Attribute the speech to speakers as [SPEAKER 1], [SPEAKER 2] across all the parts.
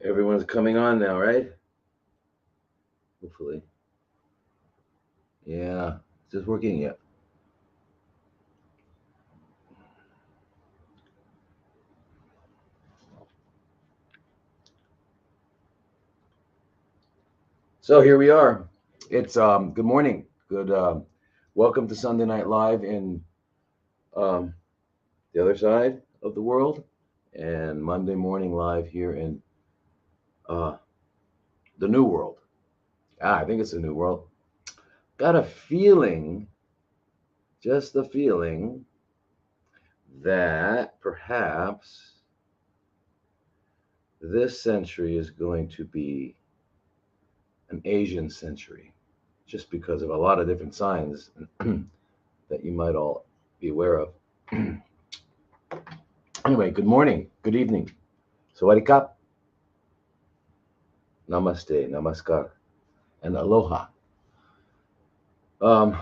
[SPEAKER 1] Everyone's coming on now, right? Hopefully. Yeah. Is this working yet? So here we are. It's good morning. Good welcome to Sunday Night Live in um the other side of the world and Monday morning live here in uh the new world. I think it's the new world. Got a feeling, just a feeling that perhaps this century is going to be an Asian century, just because of a lot of different signs that you might all be aware of. Anyway, good morning, good evening, sawadee namaste, namaskar, and aloha. Um,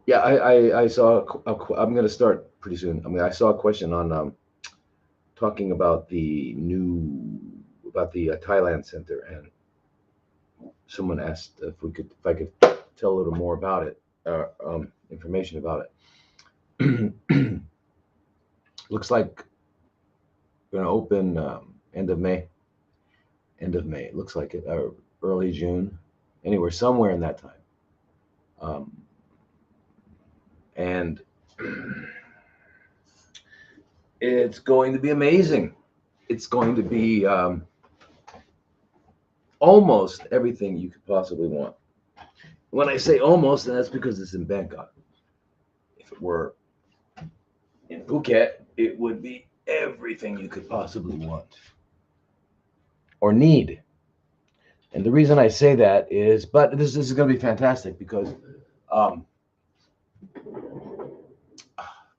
[SPEAKER 1] yeah, I saw. I'm going to start pretty soon. I mean, I saw a question on talking about the Thailand center, and someone asked if I could tell a little more about it, information about it. Looks like going to open end of May. End of May. It looks like it, early June, anywhere somewhere in that time. Um, and it's going to be amazing. It's going to be almost everything you could possibly want. When I say almost, that's because it's in Bangkok. If it were in Phuket, it would be everything you could possibly want or need. And the reason I say that is, but this is going to be fantastic because, um,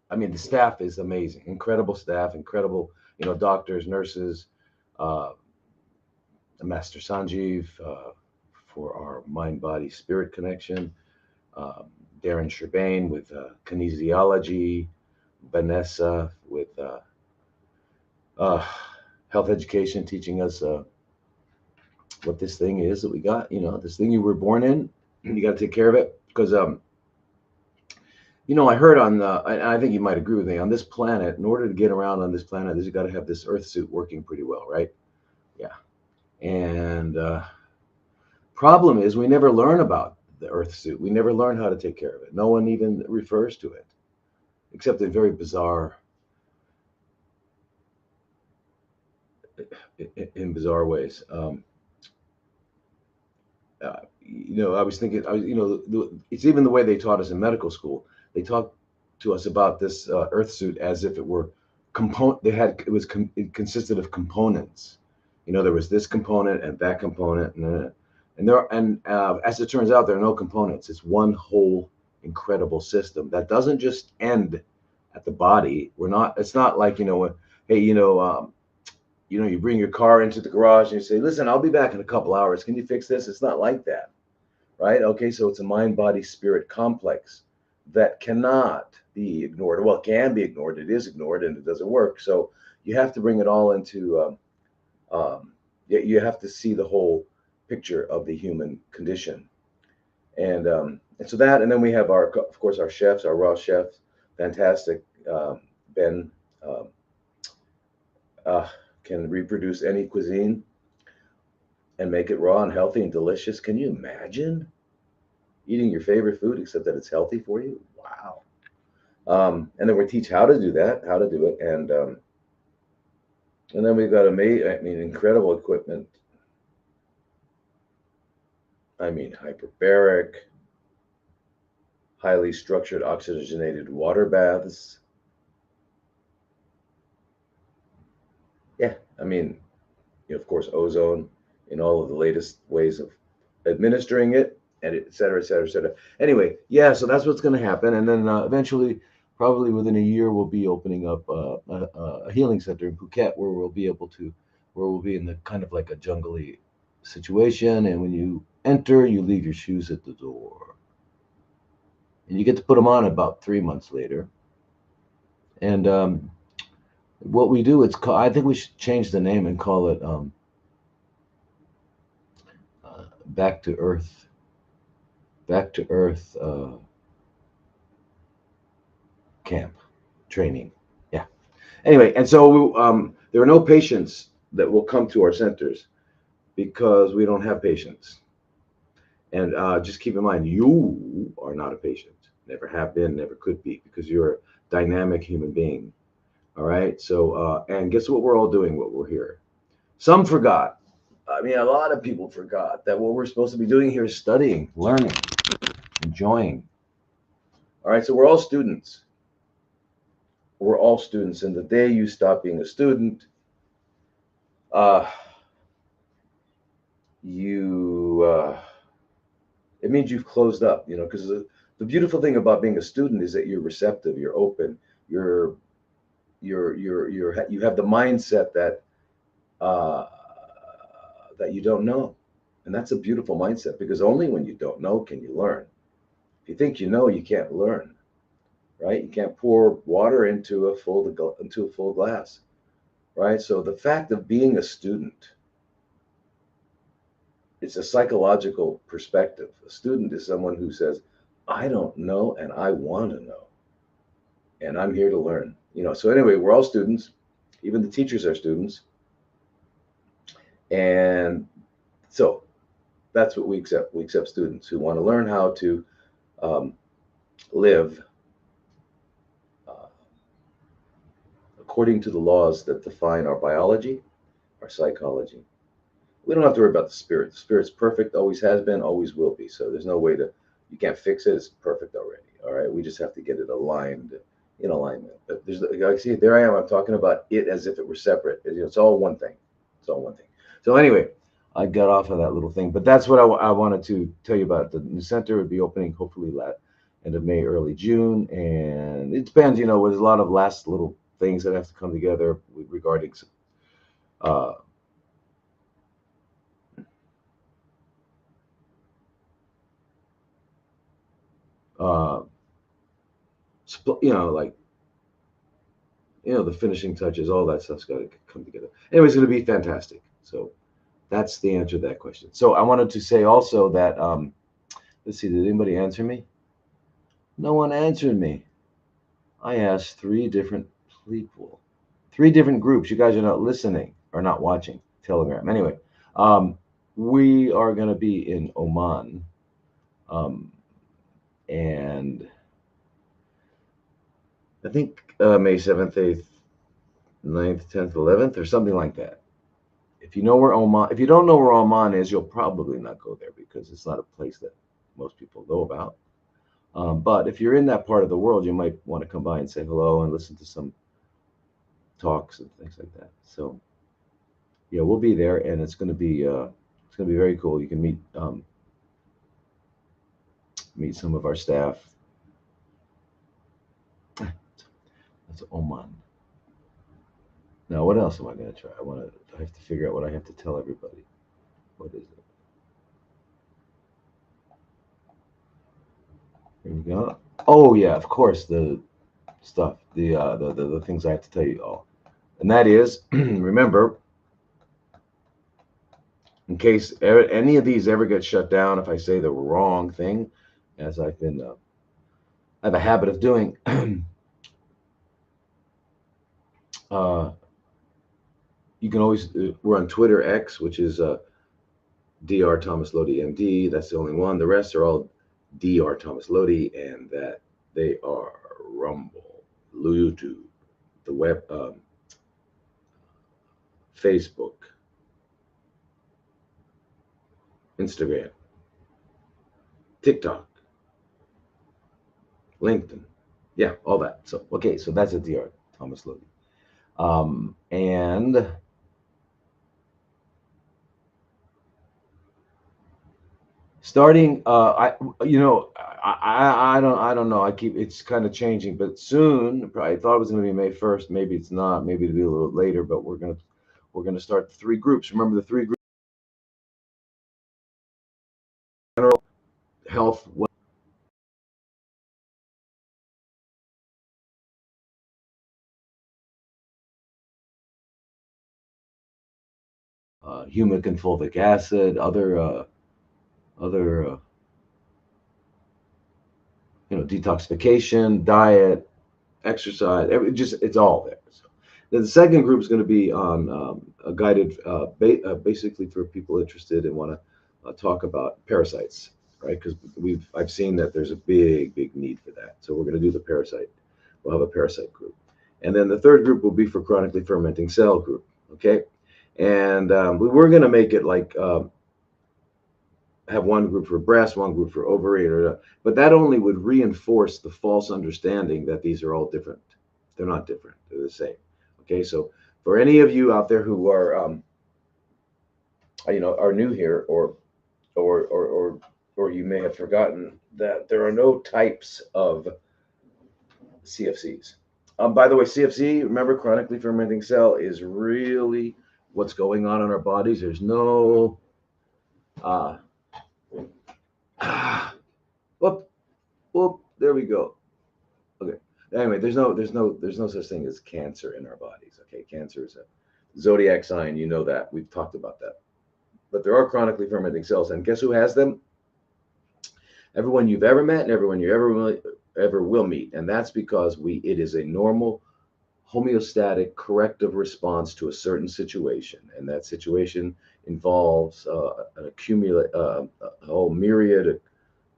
[SPEAKER 1] I mean, the staff is amazing, incredible staff, incredible, doctors, nurses, uh, Master Sanjeev for our mind, body, spirit connection, um, Darren Sherbane with kinesiology, Vanessa with uh, health education, teaching us what this thing is that we got. This thing you were born in, you got to take care of it because I heard I think you might agree with me, on this planet, in order to get around on this planet, you got to have this Earth suit working pretty well, right? Yeah. And problem is, we never learn about the Earth suit. We never learn how to take care of it. No one even refers to it, except in very bizarre, ways. I was thinking, it's even the way they taught us in medical school. They taught to us about this Earth suit as if it were component. It consisted of components. There was this component and that component, and as it turns out, there are no components. It's one whole incredible system that doesn't just end at the body. It's not like, hey, you bring your car into the garage and you say, listen, I'll be back in a couple hours. Can you fix this? It's not like that, right? Okay, so it's a mind, body, spirit complex that cannot be ignored. Well, it can be ignored. It is ignored and it doesn't work. So you have to bring it all into, you have to see the whole picture of the human condition. And so that, and then we have of course, our chefs, our raw chefs, fantastic. Ben um, uh, can reproduce any cuisine and make it raw and healthy and delicious. Can you imagine eating your favorite food except that it's healthy for you? Wow. And then we teach how to do that, how to do it, and then we've got incredible equipment. I mean, hyperbaric, highly structured oxygenated water baths. Yeah, of course, ozone in all of the latest ways of administering it, and et cetera, et cetera, et cetera. Anyway, yeah, so that's what's going to happen. And then eventually, probably within a year, we'll be opening up a healing center in Phuket where we'll be in the kind of like a jungly situation. And when you enter, you leave your shoes at the door. And you get to put them on about 3 months later. And What we do, it's called, I think we should change the name and call it Back to Earth, Back to Earth Camp Training. Yeah. Anyway, and so there are no patients that will come to our centers because we don't have patients. And just keep in mind, you are not a patient. Never have been, never could be, because you're a dynamic human being. All right. So, and guess what? We're all doing what we're here. Some forgot. I mean, a lot of people forgot that what we're supposed to be doing here is studying, learning, enjoying. All right. So we're all students. We're all students. And the day you stop being a student, uh, it means you've closed up, because the beautiful thing about being a student is that you're receptive, you're open, you're you have the mindset uh, that you don't know, and that's a beautiful mindset because only when you don't know can you learn. If you think you know, you can't learn, right? You can't pour water into a full glass, right? So the fact of being a student, it's a psychological perspective. A student is someone who says, I don't know and I want to know, and I'm here to learn. So anyway, we're all students. Even the teachers are students. And so that's what we accept. We accept students who want to learn how to um, live uh, according to the laws that define our biology, our psychology. We don't have to worry about the spirit. The spirit's perfect, always has been, always will be. So there's no way you can't fix it. It's perfect already. All right. We just have to get it aligned, in alignment. But like, see, there I am. I'm talking about it as if it were separate. It's all one thing. It's all one thing. So anyway, I got off of that little thing, but that's what I wanted to tell you about. The new center would be opening hopefully end of May, early June, and it depends. There's a lot of last little things that have to come together regarding uh, uh, like the finishing touches, all that stuff's got to come together. Anyway, it's going to be fantastic. So that's the answer to that question. So I wanted to say also that let's see, did anybody answer me? No one answered me. I asked three different people, three different groups. You guys are not listening or not watching Telegram. Anyway, um, we are going to be in Oman, um, and I think May 7th, 8th, 9th, 10th, 11th, or something like that. If you know where Oman, if you don't know where Oman is, you'll probably not go there because it's not a place that most people know about. But if you're in that part of the world, you might want to come by and say hello and listen to some talks and things like that. So yeah, we'll be there, and it's going to be very cool. You can meet some of our staff. That's Oman. Now, what else am I going to try? I have to figure out what I have to tell everybody. What is it? Here we go. Oh yeah, of course the stuff, the things I have to tell you all, and that is remember, in case any of these ever get shut down, if I say the wrong thing, as I have a habit of doing. uh, you can always we're on Twitter X, which is Dr. Thomas Lodi MD. That's the only one. The rest are all Dr. Thomas Lodi, and that they are Rumble, YouTube, the web, Facebook, Instagram, TikTok, LinkedIn. Yeah, all that. So okay, so that's a Dr. Thomas Lodi. And starting, I don't know. It's kind of changing, but soon. I thought it was going to be May 1st. Maybe it's not. Maybe it'll be a little later. But we're gonna start three groups. Remember the three groups: general health, humic and fulvic acid, other detoxification, diet, exercise, it's all there. So then the second group is going to be on a guided, basically for people interested and want to talk about parasites, right? Because I've seen that there's a big need for that. So we're going to do the parasite. We'll have a parasite group, and then the third group will be for chronically fermenting cell group. Okay, and we were going to make it like have one group for breast, one group for ovary, but that only would reinforce the false understanding that these are all different. They're not different. They're the same. Okay, so for any of you out there who are, are new here, or you may have forgotten that there are no types of CFCs. By the way, CFC, remember, chronically fermenting cell, is really what's going on in our bodies. There's no whoop, whoop, there we go. Okay. Anyway, there's no such thing as cancer in our bodies. Okay, cancer is a zodiac sign. You know that. We've talked about that. But there are chronically fermenting cells, and guess who has them? Everyone you've ever met and everyone you ever will meet, and that's because it is a normal homeostatic corrective response to a certain situation, and that situation involves a whole myriad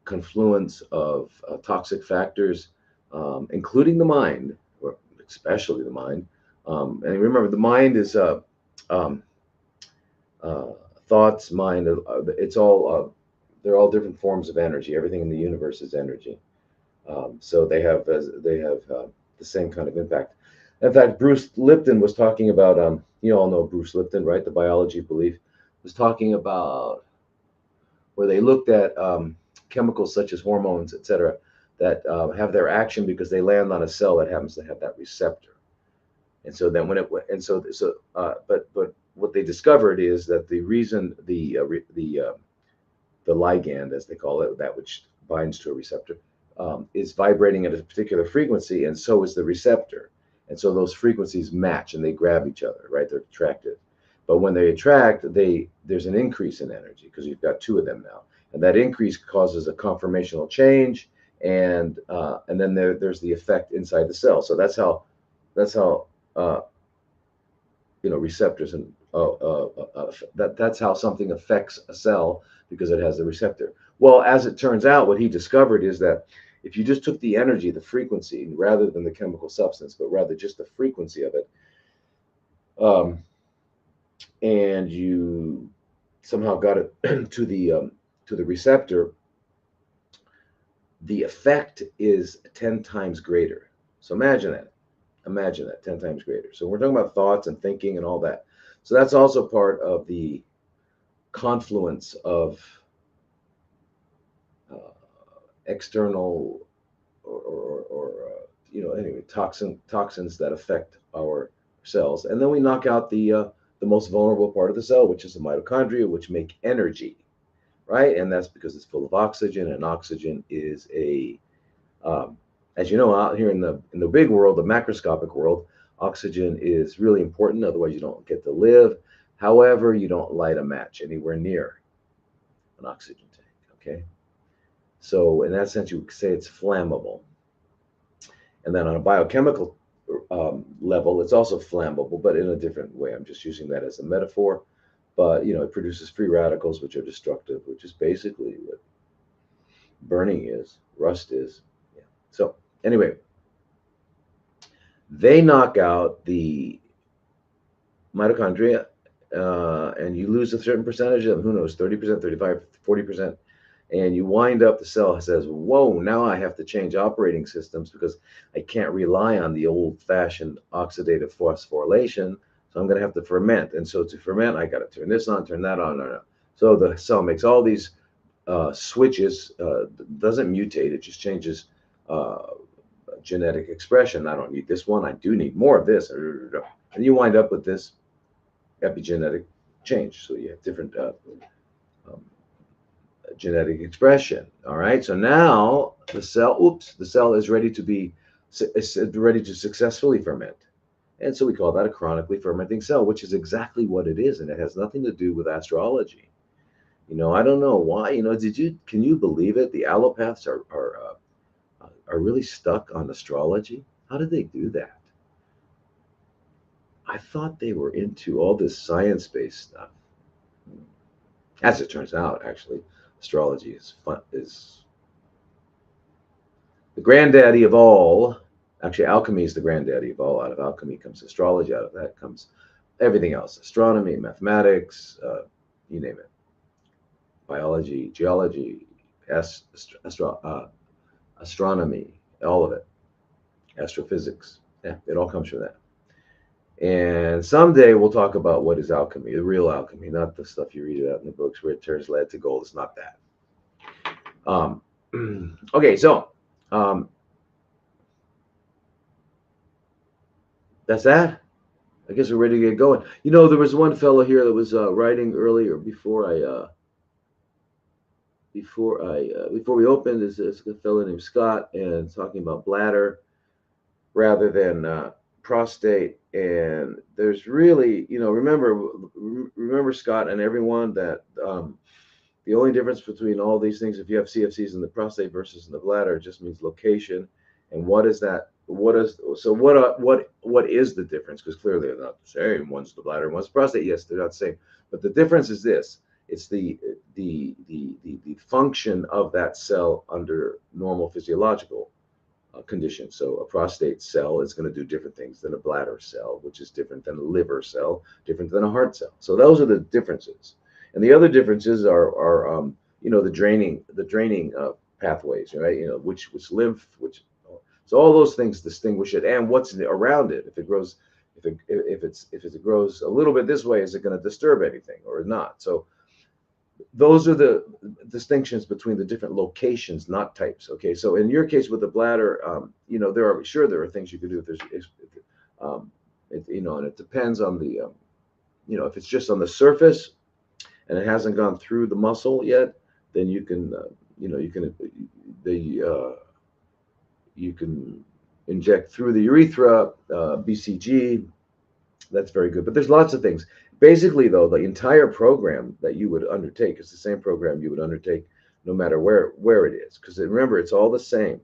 [SPEAKER 1] confluence of toxic factors, including the mind, or especially the mind. And remember, the mind is thoughts, mind. They're all different forms of energy. Everything in the universe is energy. So they have the same kind of impact. In fact, Bruce Lipton was talking about, you all know Bruce Lipton, right? The Biology of Belief, was talking about where they looked at chemicals such as hormones, etc., that have their action because they land on a cell that happens to have that receptor. And so then but what they discovered is that the reason the ligand, as they call it, that which binds to a receptor, is vibrating at a particular frequency, and so is the receptor. And so those frequencies match and they grab each other, right? They're attractive. But when they attract, there's an increase in energy because you've got two of them now. And that increase causes a conformational change, and then there's the effect inside the cell. So that's how receptors and that's how something affects a cell, because it has the receptor. Well, as it turns out, what he discovered is that if you just took the energy, the frequency, rather than the chemical substance, but rather just the frequency of it, and you somehow got it to the receptor, the effect is 10 times greater. So imagine that 10 times greater. So we're talking about thoughts and thinking and all that. So that's also part of the confluence of external anyway, toxins that affect our cells. And then we knock out the most vulnerable part of the cell, which is the mitochondria, which make energy, right? And that's because it's full of oxygen, and oxygen is as you know, out here in the big world, the macroscopic world, oxygen is really important. Otherwise, you don't get to live. However, you don't light a match anywhere near an oxygen tank. Okay, so in that sense, you could say it's flammable. And then on a biochemical level, it's also flammable, but in a different way. I'm just using that as a metaphor. But it produces free radicals, which are destructive, which is basically what burning is, rust is. Yeah. So anyway, they knock out the mitochondria, and you lose a certain percentage of them. Who knows, 30%, 35%, 40%. And you wind up, the cell says, whoa, now I have to change operating systems because I can't rely on the old-fashioned oxidative phosphorylation. So I'm going to have to ferment. And so to ferment, I got to turn this on, turn that on. So the cell makes all these switches, doesn't mutate, it just changes genetic expression. I don't need this one, I do need more of this. And you wind up with this epigenetic change. So you have different genetic expression. All right. So now the cell is ready to successfully ferment. And so we call that a chronically fermenting cell, which is exactly what it is, and it has nothing to do with astrology. I don't know why. Can you believe it? The allopaths are really stuck on astrology. How did they do that? I thought they were into all this science-based stuff. As it turns out, actually, astrology is the granddaddy of all. Actually, alchemy is the granddaddy of all. Out of alchemy comes astrology. Out of that comes everything else: astronomy, mathematics, you name it, biology, geology, astronomy, all of it, astrophysics. Yeah, it all comes from that. And someday we'll talk about what is alchemy, the real alchemy, not the stuff you read about in the books where it turns lead to gold. It's not that. Um, okay, so that's that. I guess we're ready to get going. There was one fellow here that was writing earlier before we opened. Is a fellow named Scott, and talking about bladder rather than prostate. And there's really, remember Scott and everyone, that the only difference between all these things, if you have CFCs in the prostate versus in the bladder, just means location. And what is that? What is the difference? Because clearly they're not the same. One's the bladder, one's the prostate. Yes, they're not the same. But the difference is this: it's the function of that cell under normal physiological conditions. So a prostate cell is going to do different things than a bladder cell, which is different than a liver cell, different than a heart cell. So those are the differences. And the other differences are the draining pathways, right? Which lymph, which, so all those things distinguish it, and what's around it. If it grows, if it grows a little bit this way, is it going to disturb anything or not? So those are the distinctions between the different locations, not types. Okay, so in your case with the bladder, there are things you can do. And it depends on the, if it's just on the surface and it hasn't gone through the muscle yet, then you can, you can inject through the urethra, BCG. That's very good. But there's lots of things. Basically, though, the entire program that you would undertake is the same program you would undertake no matter where it is. Because remember, it's all the same.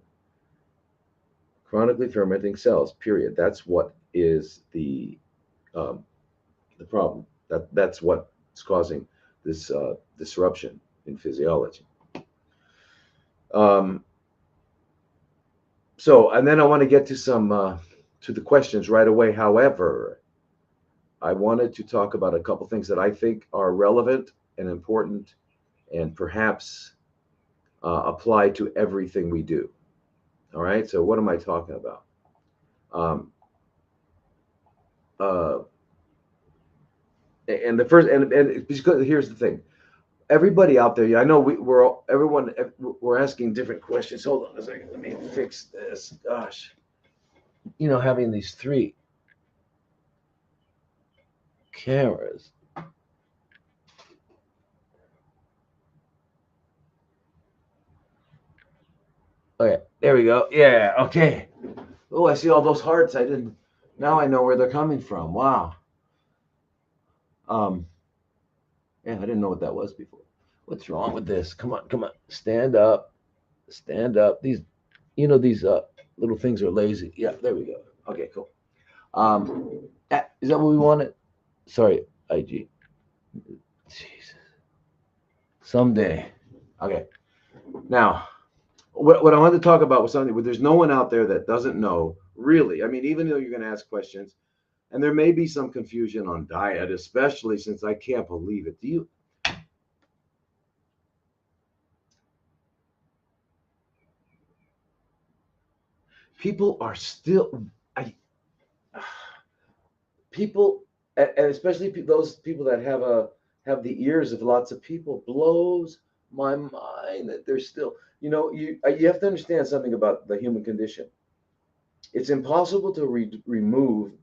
[SPEAKER 1] Chronically fermenting cells, period. That's what is the problem. That's what's causing this disruption in physiology. And then I want to get to the questions right away. However, I wanted to talk about a couple things that I think are relevant and important, and perhaps apply to everything we do. All right. So what am I talking about? And the first, and because here's the thing, everybody out there, I know we're asking different questions. Hold on a second. Let me fix this. Gosh, having these three cameras. Okay, there we go. Yeah, okay. Oh, I see all those hearts. Now I know where they're coming from. Wow. Yeah, I didn't know what that was before. What's wrong with this? Come on, come on. Stand up. Stand up. These little things are lazy. Yeah, there we go. Okay, cool. Is that what we wanted? Sorry, IG. Jesus. Someday. Okay. Now, what I wanted to talk about was something where there's no one out there that doesn't know, really. I mean, even though you're going to ask questions, and there may be some confusion on diet, especially since I can't believe it. People are still, people, and especially those people that have the ears of lots of people, blows my mind that they're still, you have to understand something about the human condition. It's impossible to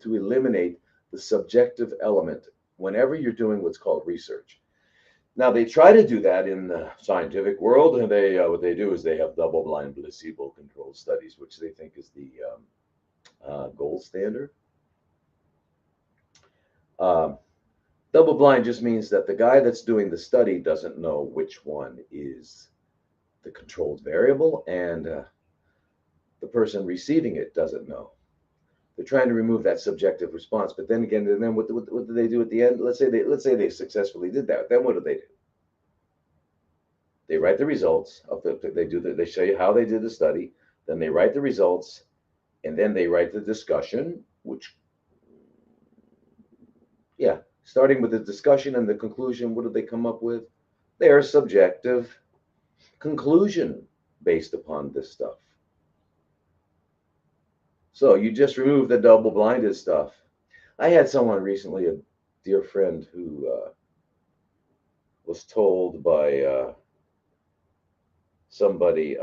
[SPEAKER 1] to eliminate the subjective element whenever you're doing what's called research. Now they try to do that in the scientific world, and what they do is they have double-blind, placebo-controlled studies, which they think is the gold standard. Um, Double blind just means that the guy that's doing the study doesn't know which one is the controlled variable, and the person receiving it doesn't know. They're trying to remove that subjective response, but then again, and then what do they do at the end? Let's say they successfully did that. Then what do? They write the results of they show you how they did the study. Then they write the results, and then they write the discussion, which, yeah, starting with the discussion and the conclusion, what do they come up with? Their subjective conclusion based upon this stuff. So you just remove the double blinded stuff. I had someone recently, a dear friend, who was told by somebody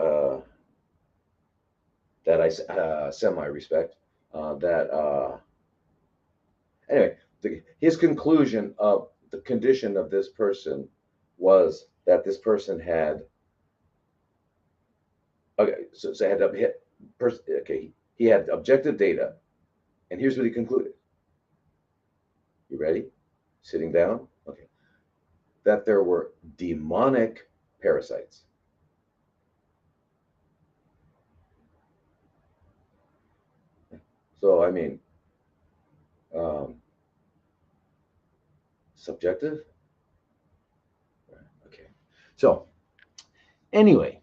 [SPEAKER 1] that I semi respect that anyway, his conclusion of the condition of this person was that this person had, okay, so had okay, he had objective data, and here's what he concluded. You ready? Sitting down? Okay. That there were demonic parasites. So, I mean, um, subjective? Okay. So, anyway,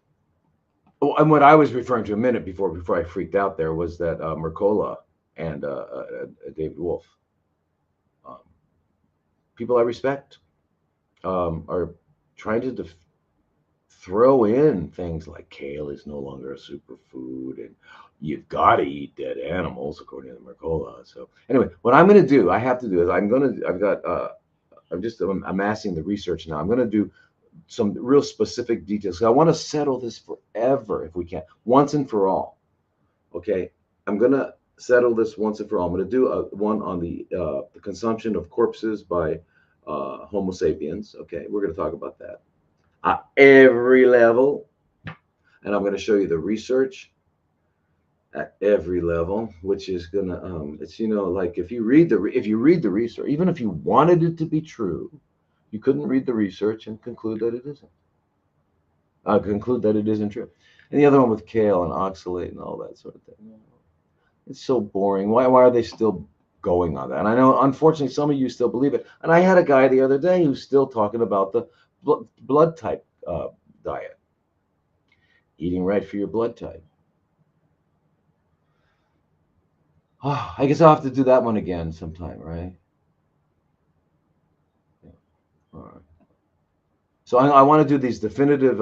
[SPEAKER 1] and what I was referring to a minute before I freaked out there was that Mercola and David Wolf, um, people I respect, are trying to throw in things like kale is no longer a superfood, and you've got to eat dead animals according to Mercola. So anyway, what I'm going to do, I have to do is I'm just amassing the research now. I'm going to do some real specific details. I want to settle this forever if we can, once and for all. Okay, I'm going to settle this once and for all. I'm going to do one on the consumption of corpses by Homo sapiens. Okay, we're going to talk about that at every level, and I'm going to show you the research at every level, which is gonna it's like if you read the research, even if you wanted it to be true, you couldn't read the research and conclude that it isn't. Conclude that it isn't true. And the other one with kale and oxalate and all that sort of thing. It's so boring. Why are they still going on that? And I know, unfortunately, some of you still believe it. And I had a guy the other day who's still talking about the blood type diet, eating right for your blood type. Oh, I guess I'll have to do that one again sometime, right? Yeah. All right. So I want to do these definitive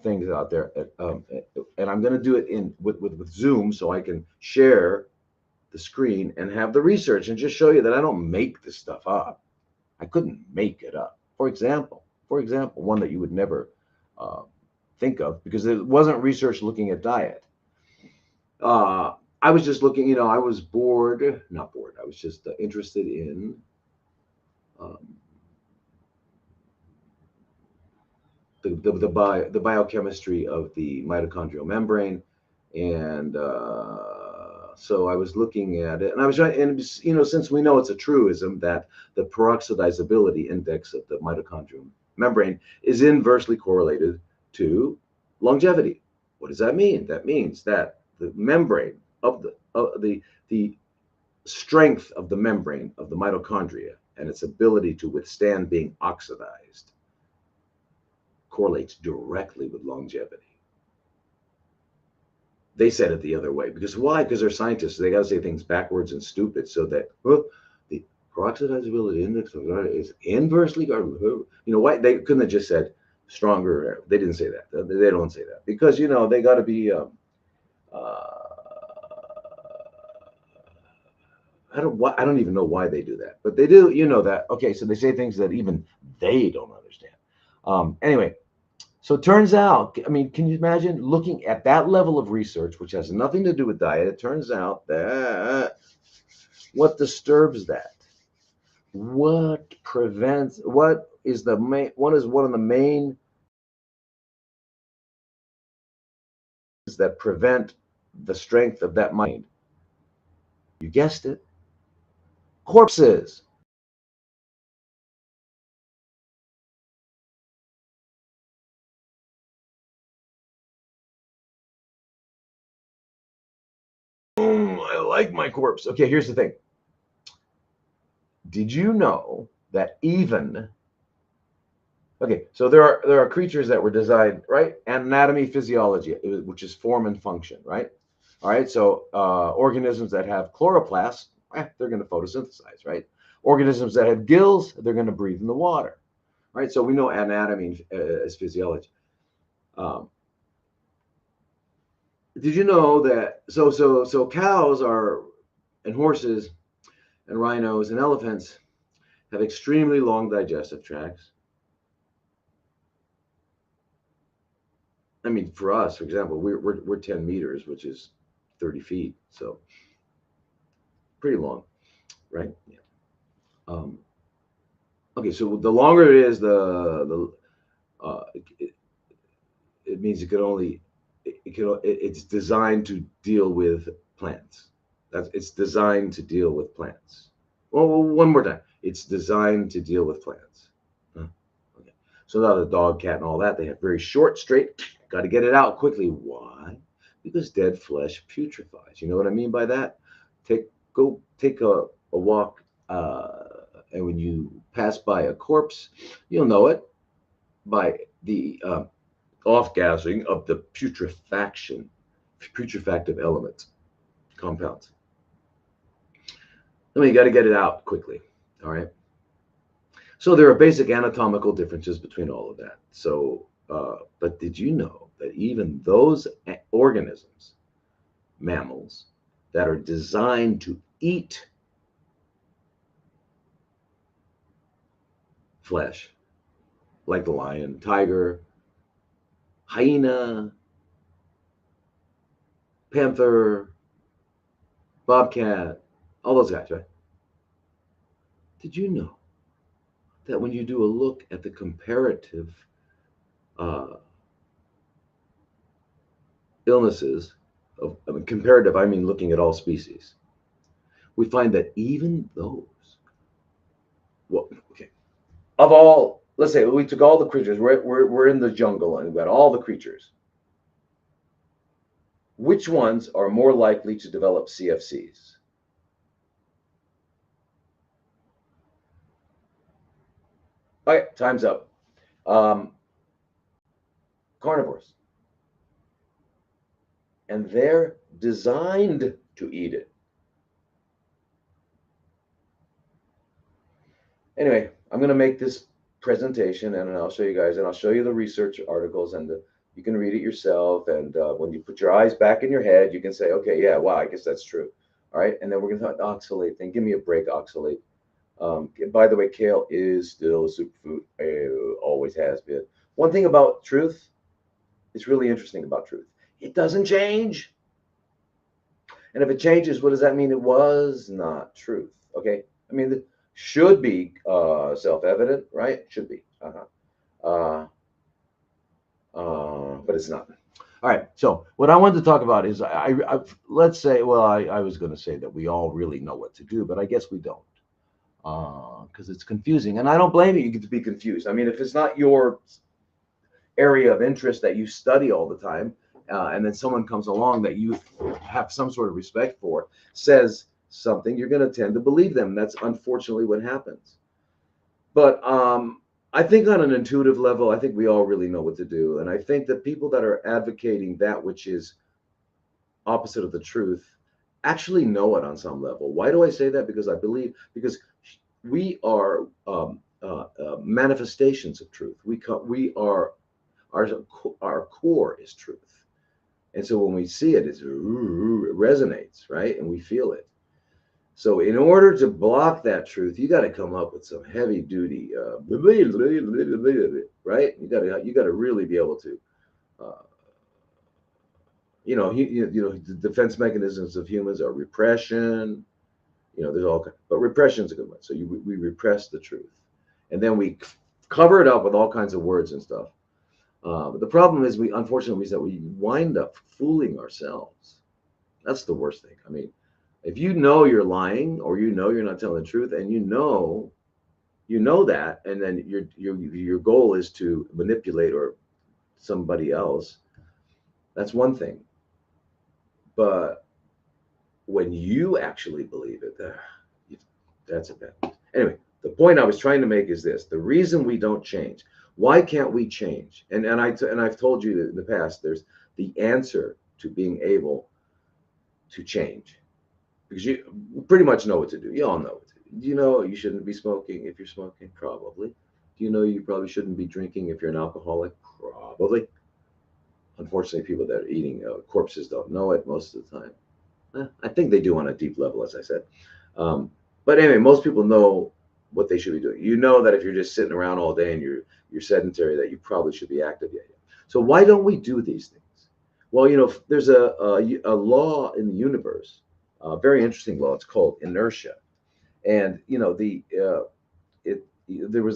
[SPEAKER 1] things out there, and I'm going to do it in with Zoom, so I can share the screen and have the research and just show you that I don't make this stuff up. I couldn't make it up. For example, one that you would never uh, think of because it wasn't research looking at diet. Uh, I was just looking, I was bored, not bored. I was just interested in um, the biochemistry of the mitochondrial membrane, and so I was looking at it, and I was trying, and since we know it's a truism that the peroxidizability index of the mitochondrial membrane is inversely correlated to longevity. What does that mean? That means that the membrane the strength of the membrane of the mitochondria and its ability to withstand being oxidized correlates directly with longevity. They said it the other way because why? Because they're scientists. They got to say things backwards and stupid so that the peroxidizability index is inversely. Why they couldn't have just said stronger? They didn't say that. They don't say that because they got to be. I don't even know why they do that, but they do. You know that. Okay, so they say things that even they don't understand. Anyway, so it turns out, I mean, can you imagine looking at that level of research, which has nothing to do with diet? It turns out that what disturbs that? What prevents? What is the main? What is one of the main that prevent the strength of that mind? You guessed it, corpses. like my corpse. Okay, here's the thing. Did you know that even okay, so there are creatures that were designed, right? Anatomy, physiology, which is form and function, right? All right, so organisms that have chloroplasts, they're going to photosynthesize, right? Organisms that have gills, they're going to breathe in the water, right? So we know anatomy is physiology. Did you know that? So cows are, and horses, and rhinos and elephants have extremely long digestive tracts. I mean, for us, for example, we're 10 meters, which is 30 feet, so pretty long, right? Yeah. Okay, so the longer it is, it means it's designed to deal with plants. It's designed to deal with plants. Well, one more time, it's designed to deal with plants. Okay. So now the dog, cat, and all that, they have very short, straight. Got to get it out quickly. Why? Because dead flesh putrefies. You know what I mean by that? Go take a walk, and when you pass by a corpse, you'll know it by the off-gassing of the putrefactive elements, compounds. I mean, you got to get it out quickly. All right. So there are basic anatomical differences between all of that. So, but did you know that even those organisms, mammals, that are designed to eat flesh, like the lion, tiger, hyena, panther, bobcat, all those guys, right? Did you know that when you do a look at the comparative uh, illnesses I mean, comparative, I mean looking at all species, we find that even those, well, okay, of all, let's say we took all the creatures, we're in the jungle and we've got all the creatures. Which ones are more likely to develop CFCs? All right, time's up. Um, Carnivores. And they're designed to eat it. Anyway, I'm going to make this presentation and I'll show you guys, and I'll show you the research articles, and you can read it yourself. And when you put your eyes back in your head, you can say, okay, yeah, wow, I guess that's true. All right. And then we're going to talk oxalate thing. Give me a break, oxalate. By the way, kale is still a superfood. Always has been. One thing about truth, it's really interesting about truth. It doesn't change. And if it changes, what does that mean? It was not truth. Okay. I mean, it should be self-evident, right? Should be. But it's not. All right. So what I wanted to talk about is, let's say, well, I was going to say that we all really know what to do, but I guess we don't, because it's confusing. And I don't blame you. You get to be confused. I mean, if it's not your area of interest that you study all the time, and then someone comes along that you have some sort of respect for, says something, you're going to tend to believe them. That's unfortunately what happens. But I think on an intuitive level, I think we all really know what to do. And I think that people that are advocating that which is opposite of the truth actually know it on some level. Why do I say that? Because I believe, because we are manifestations of truth. We are, our core is truth. And so when we see it, it resonates, right? And we feel it. So in order to block that truth, you got to come up with some heavy duty, right? You got to really be able to, the defense mechanisms of humans are repression. There's all kinds, but repression is a good one. So we repress the truth, and then we cover it up with all kinds of words and stuff. But the problem is, unfortunately we wind up fooling ourselves. That's the worst thing. I mean, if you know you're lying, or you're not telling the truth, and you know that, and then your goal is to manipulate or somebody else, that's one thing. But when you actually believe it, that's a bad thing. Anyway, the point I was trying to make is this: the reason we don't change. Why can't we change? And I've told you in the past, there's the answer to being able to change, because you pretty much know what to do. You all know what to do. Do you know you shouldn't be smoking if you're smoking? Probably. Do you know you probably shouldn't be drinking if you're an alcoholic? Probably. Unfortunately, people that are eating corpses don't know it most of the time. I think they do on a deep level, as I said. But anyway, most people know what they should be doing. You know that if you're just sitting around all day and you're sedentary, that you probably should be active. Yeah, yeah. So why don't we do these things? Well, there's a law in the universe, a very interesting law. It's called inertia, and there's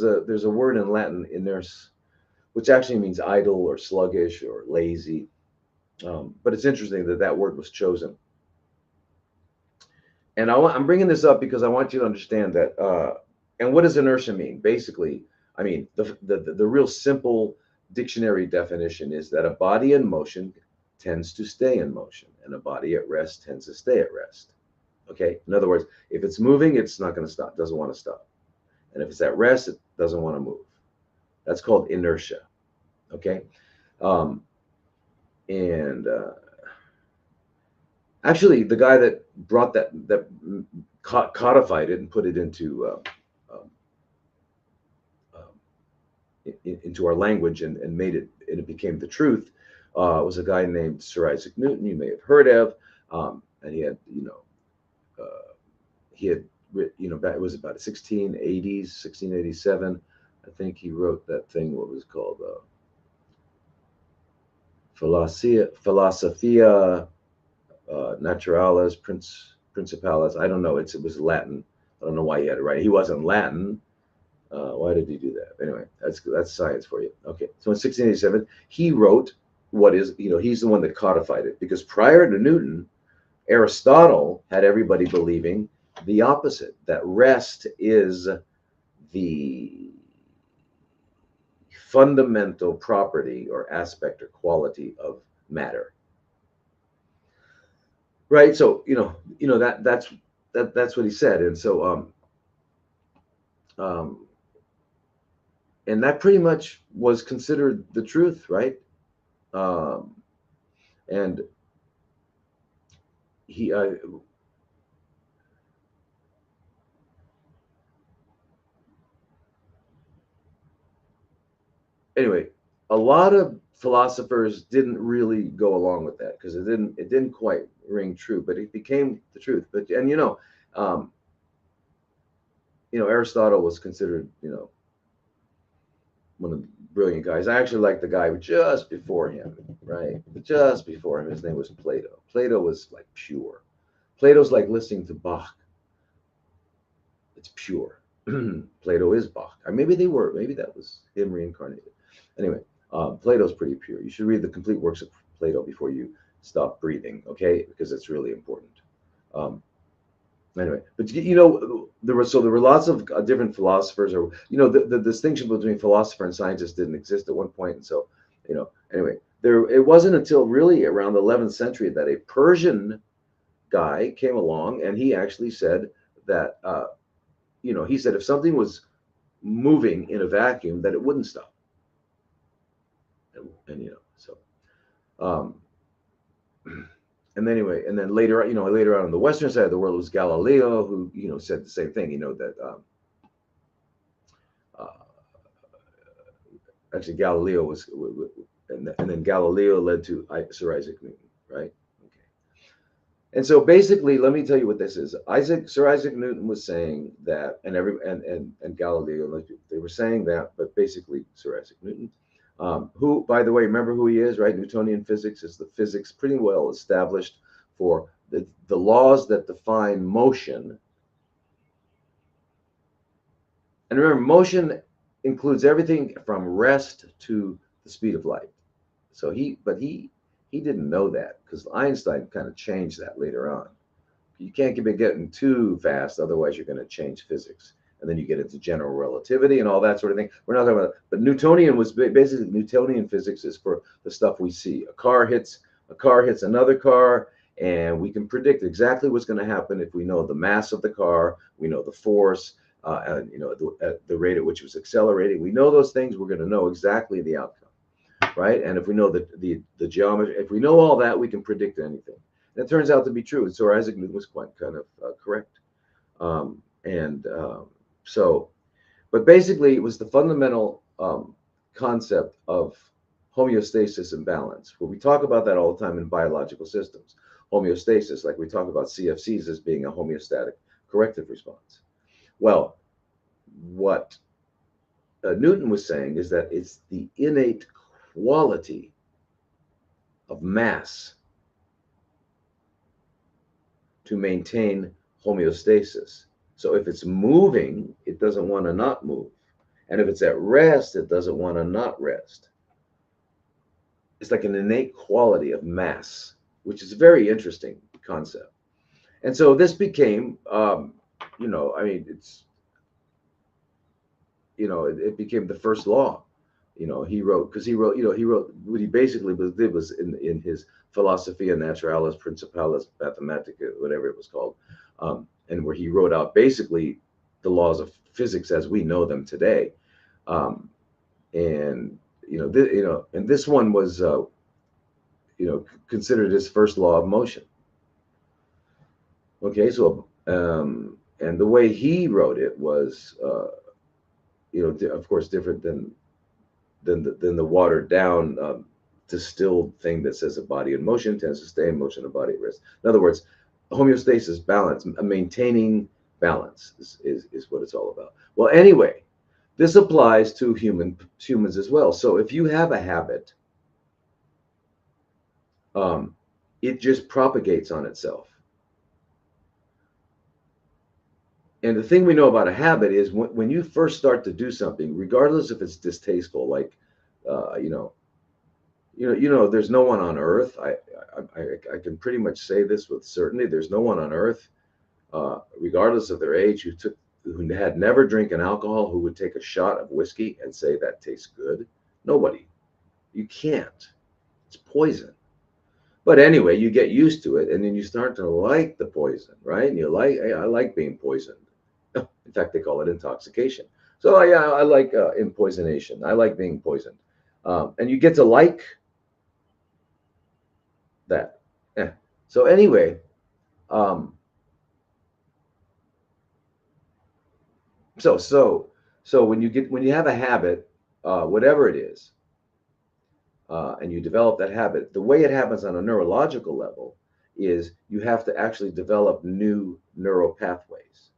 [SPEAKER 1] a word in Latin, iners, which actually means idle or sluggish or lazy. But it's interesting that that word was chosen. And I'm bringing this up because I want you to understand that. And what does inertia mean? Basically, I mean, the real simple dictionary definition is that a body in motion tends to stay in motion, and a body at rest tends to stay at rest. Okay? In other words, if it's moving, it's not going to stop, doesn't want to stop. And if it's at rest, it doesn't want to move. That's called inertia. Okay? And actually, the guy that brought that codified it and put it into our language and made it, and it became the truth, was a guy named Sir Isaac Newton. You may have heard of, and he had back, it was about 1680s, 1687. I think he wrote that thing, what was called Philosophia Naturalis Principalis. I don't know. It was Latin. I don't know why he had it right. He wasn't Latin. Why did he do that? Anyway, that's science for you. Okay, so in 1687, he wrote what is, he's the one that codified it, because prior to Newton, Aristotle had everybody believing the opposite, that rest is the fundamental property or aspect or quality of matter. Right? So, that's what he said. And so and that pretty much was considered the truth, right? And he anyway, a lot of philosophers didn't really go along with that because it didn't quite ring true, but it became the truth. But Aristotle was considered, one of the brilliant guys. I actually like the guy just before him, right? Just before him, his name was Plato. Plato was like pure. Plato's like listening to Bach. It's pure. Plato is Bach. Or maybe that was him reincarnated. Anyway, Plato's pretty pure. You should read the complete works of Plato before you stop breathing, okay? Because it's really important. Anyway, but there were lots of different philosophers, or the distinction between philosopher and scientist didn't exist at one point, and so anyway, it wasn't until really around the 11th century that a Persian guy came along, and he actually said that he said if something was moving in a vacuum, that it wouldn't stop, and and anyway, and then later on the western side of the world was Galileo, who said the same thing. That actually Galileo was, and then Galileo led to Sir Isaac Newton, right? Okay. And so basically, let me tell you what this is. Sir Isaac Newton was saying that, and Galileo, they were saying that, but basically Sir Isaac Newton, who, by the way, remember who he is, right? Newtonian physics is the physics pretty well established for the laws that define motion. And remember, motion includes everything from rest to the speed of light. So he didn't know that, because Einstein kind of changed that later on. You can't be getting too fast, otherwise you're going to change physics. And then you get into general relativity and all that sort of thing. We're not talking about that. But Newtonian was basically, Newtonian physics is for the stuff we see. A car hits another car, and we can predict exactly what's going to happen if we know the mass of the car, we know the force, and the rate at which it was accelerating. We know those things. We're going to know exactly the outcome, right? And if we know the geometry, if we know all that, we can predict anything. And it turns out to be true. And so Isaac Newton was quite kind of correct. And so, but basically, it was the fundamental concept of homeostasis and balance. Well, we talk about that all the time in biological systems. Homeostasis, like we talk about CFCs as being a homeostatic corrective response. Well, what Newton was saying is that it's the innate quality of mass to maintain homeostasis. So if it's moving, it doesn't want to not move. And if it's at rest, it doesn't want to not rest. It's like an innate quality of mass, which is a very interesting concept. And so this became, I mean, it became the first law. He wrote, what he basically did was in his Philosophia Naturalis Principalis Mathematica, whatever it was called, and where he wrote out basically the laws of physics as we know them today. And and this one was considered his first law of motion. Okay, so and the way he wrote it was of course different than the watered down distilled thing that says a body in motion tends to stay in motion, a body at rest. In other words, homeostasis, balance, maintaining balance is what it's all about. Well, anyway, this applies to humans as well. So if you have a habit, it just propagates on itself. And the thing we know about a habit is when you first start to do something, regardless if it's distasteful, like there's no one on earth. I can pretty much say this with certainty. There's no one on earth, regardless of their age, who had never drinking alcohol, who would take a shot of whiskey and say that tastes good. Nobody. You can't. It's poison. But anyway, you get used to it, and then you start to like the poison, right? And hey, I like being poisoned. In fact, they call it intoxication. So I like impoisonation. I like being poisoned, and you get to like that. Yeah. So anyway, um, so when you have a habit, whatever it is, and you develop that habit, the way it happens on a neurological level is you have to actually develop new neural pathways,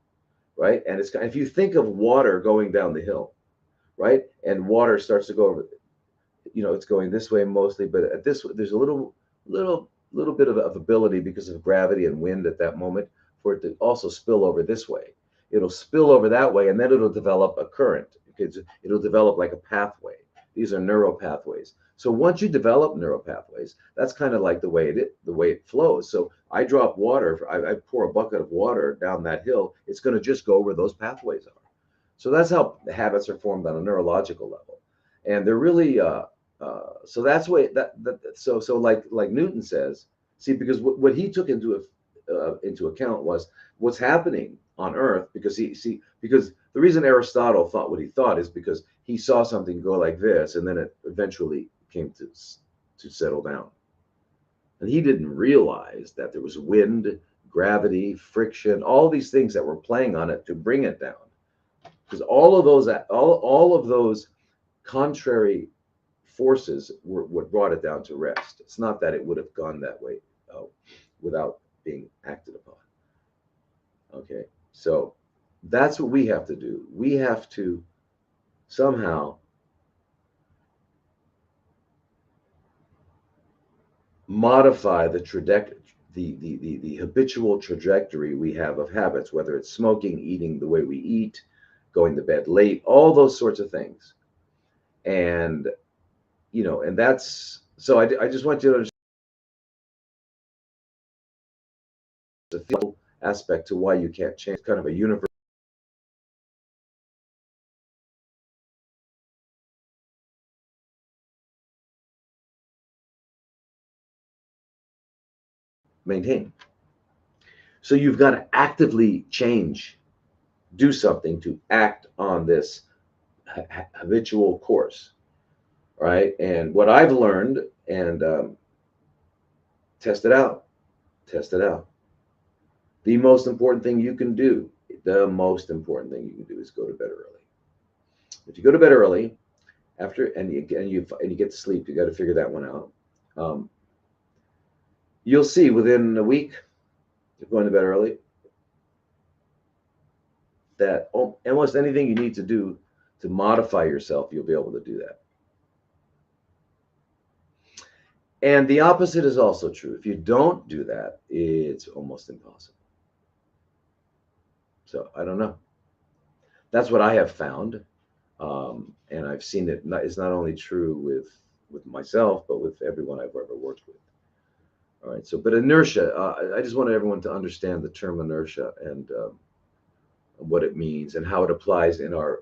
[SPEAKER 1] right? And if you think of water going down the hill, right, and water starts to go over, it's going this way mostly, but at this there's a little bit of ability because of gravity and wind at that moment for it to also spill over this way. It'll spill over that way, and then it'll develop a current. It'll develop like a pathway. These are neural pathways. So once you develop neural pathways, that's kind of like the way it flows. So I drop water, I pour a bucket of water down that hill. It's going to just go where those pathways are. So that's how habits are formed on a neurological level, and they're really so that's way so like Newton says. See, because what he took into account was what's happening on Earth, because because the reason Aristotle thought what he thought is because he saw something go like this, and then it eventually came to settle down, and he didn't realize that there was wind, gravity, friction, all these things that were playing on it to bring it down, because all of those contrary forces were what brought it down to rest. It's not that it would have gone that way without being acted upon. Okay, so that's what we have to do. We have to somehow modify the habitual trajectory we have of habits, whether it's smoking, eating the way we eat, going to bed late, all those sorts of things. And and that's so I just want you to understand the feel aspect to why you can't change, kind of a universal. maintain. So you've got to actively change, do something to act on this habitual course, right? And what I've learned, and test it out, test it out. The most important thing you can do, the most important thing you can do is go to bed early. If you go to bed early, after and you get to sleep, you got to figure that one out. Um, you'll see within a week of going to bed early that almost anything you need to do to modify yourself, you'll be able to do that. And the opposite is also true. If you don't do that, it's almost impossible. So I don't know. That's what I have found, and I've seen it. It's not only true with myself, but with everyone I've ever worked with. All right. So, but inertia. I just want everyone to understand the term inertia and what it means and how it applies in our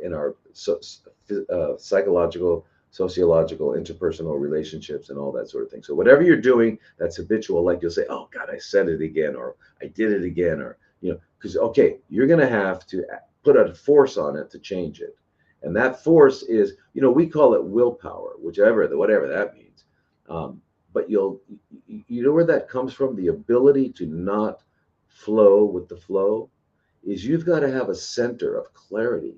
[SPEAKER 1] psychological, sociological, interpersonal relationships and all that sort of thing. So whatever you're doing that's habitual, like you'll say, "Oh God, I said it again," or "I did it again," or because okay, you're going to have to put a force on it to change it, and that force is, we call it willpower, whatever that means. But you know where that comes from? The ability to not flow with the flow is you've got to have a center of clarity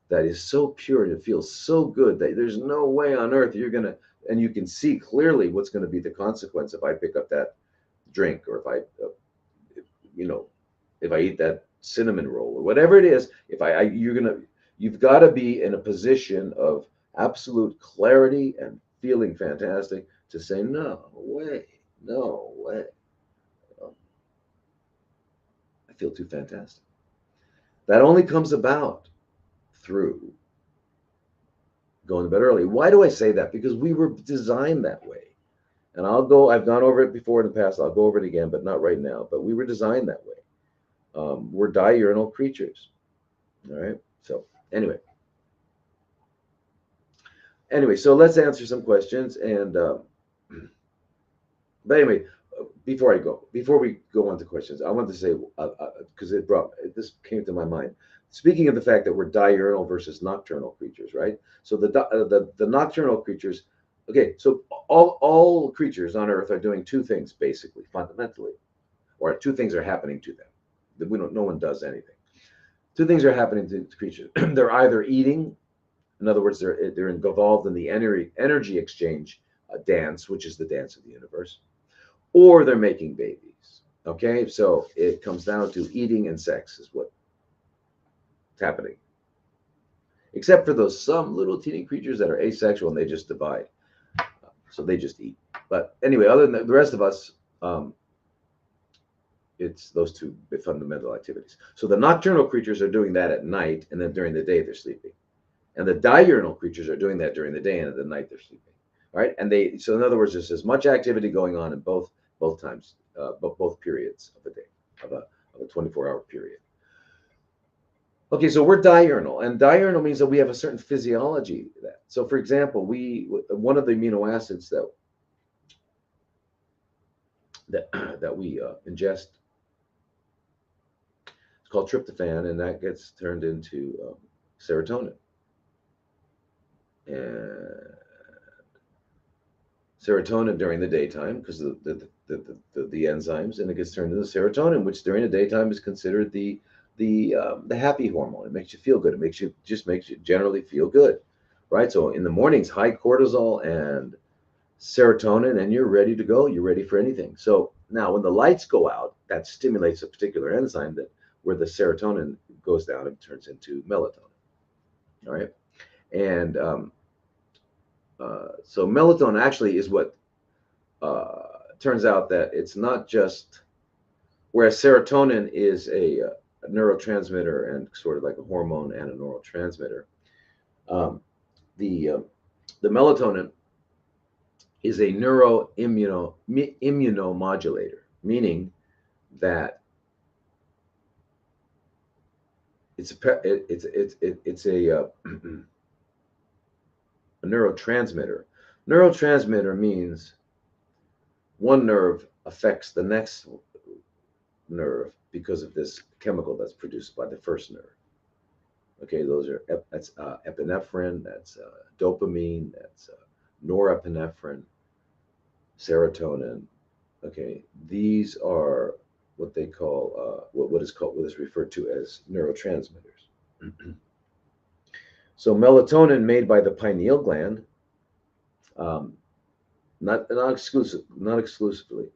[SPEAKER 1] that is so pure and it feels so good that there's no way on earth you're going to, and you can see clearly what's going to be the consequence if I pick up that drink, or if I eat that cinnamon roll or whatever it is. You've got to be in a position of absolute clarity and feeling fantastic to say, no way, no way. I feel too fantastic. That only comes about through going to bed early. Why do I say that? Because we were designed that way. And I've gone over it before in the past. I'll go over it again, but not right now. But we were designed that way. We're diurnal creatures. All right. So anyway, so let's answer some questions. And but anyway, before we go on to questions, I want to say, because this came to my mind. Speaking of the fact that we're diurnal versus nocturnal creatures, right? So the nocturnal creatures, okay, so all creatures on Earth are doing two things basically, fundamentally, or two things are happening to them. No one does anything. Two things are happening to creatures. They're either eating, in other words, they're involved in the energy exchange dance, which is the dance of the universe, or they're making babies. Okay, so it comes down to eating and sex is what's happening. Except for some little teeny creatures that are asexual and they just divide. So they just eat. But anyway, other than that, the rest of us, it's those two fundamental activities. So the nocturnal creatures are doing that at night, and then during the day they're sleeping. And the diurnal creatures are doing that during the day, and at the night they're sleeping. All right, and so in other words, there's as much activity going on in both times, both periods of a day, of a 24-hour period. Okay, so we're diurnal, and diurnal means that we have a certain physiology. So, for example, one of the amino acids that we ingest, it's called tryptophan, and that gets turned into serotonin. And serotonin during the daytime, because of the enzymes, and it gets turned into serotonin, which during the daytime is considered the happy hormone. It makes you feel good. It makes you generally feel good, right? So in the mornings, high cortisol and serotonin, and you're ready to go. You're ready for anything. So now when the lights go out, that stimulates a particular enzyme where the serotonin goes down and turns into melatonin. All right, and so melatonin actually is what turns out that it's not just, whereas serotonin is a neurotransmitter and sort of like a hormone and a neurotransmitter. The melatonin is a immunomodulator, meaning that it's a neurotransmitter. Neurotransmitter means one nerve affects the next nerve because of this chemical that's produced by the first nerve. Okay, that's epinephrine, that's dopamine, that's norepinephrine, serotonin. Okay, these are what they call what is referred to as neurotransmitters. So melatonin made by the pineal gland, um, not exclusively,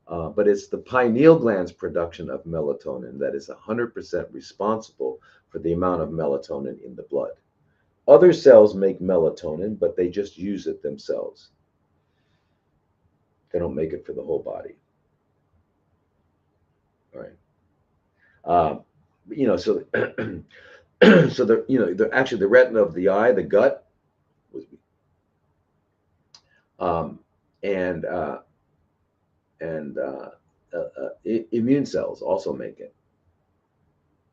[SPEAKER 1] but it's the pineal gland's production of melatonin that is 100% responsible for the amount of melatonin in the blood. Other cells make melatonin, but they just use it themselves. They don't make it for the whole body. All right. You know, so so the actually the retina of the eye, the gut, um, and and immune cells also make it,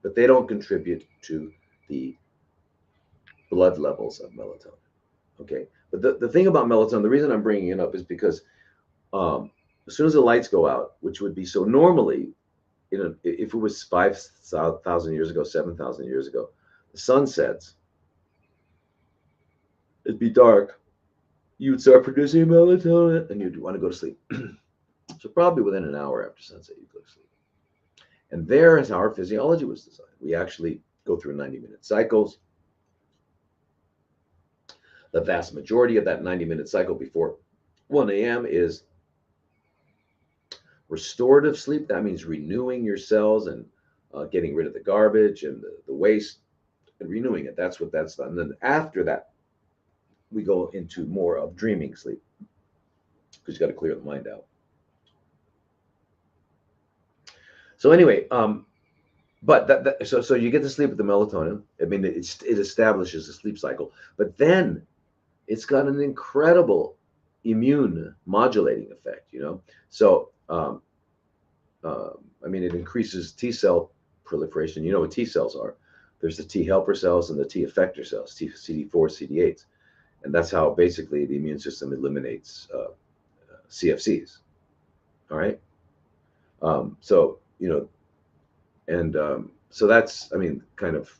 [SPEAKER 1] but they don't contribute to the blood levels of melatonin. Okay, but the thing about melatonin, the reason I'm bringing it up is because um, as soon as the lights go out, which would be so normally, if it was 5,000 years ago, 7,000 years ago, the sun sets, it'd be dark. You would start producing melatonin, and you'd want to go to sleep. So probably within an hour after sunset, you'd go to sleep. And there is how our physiology was designed. We actually go through 90-minute cycles. The vast majority of that 90-minute cycle before 1 a.m. is restorative sleep. That means renewing your cells and getting rid of the garbage and the waste and renewing it. That's what that's done. And then after that, we go into more of dreaming sleep because you got to clear the mind out. So anyway, but so you get to sleep with the melatonin. I mean, it establishes a sleep cycle, but then it's got an incredible immune modulating effect. So I mean, it increases T cell proliferation. You know what T cells are? There's the T helper cells and the T effector cells, CD4, CD8s, and that's how basically the immune system eliminates CFCs. All right. So and so that's, I mean, kind of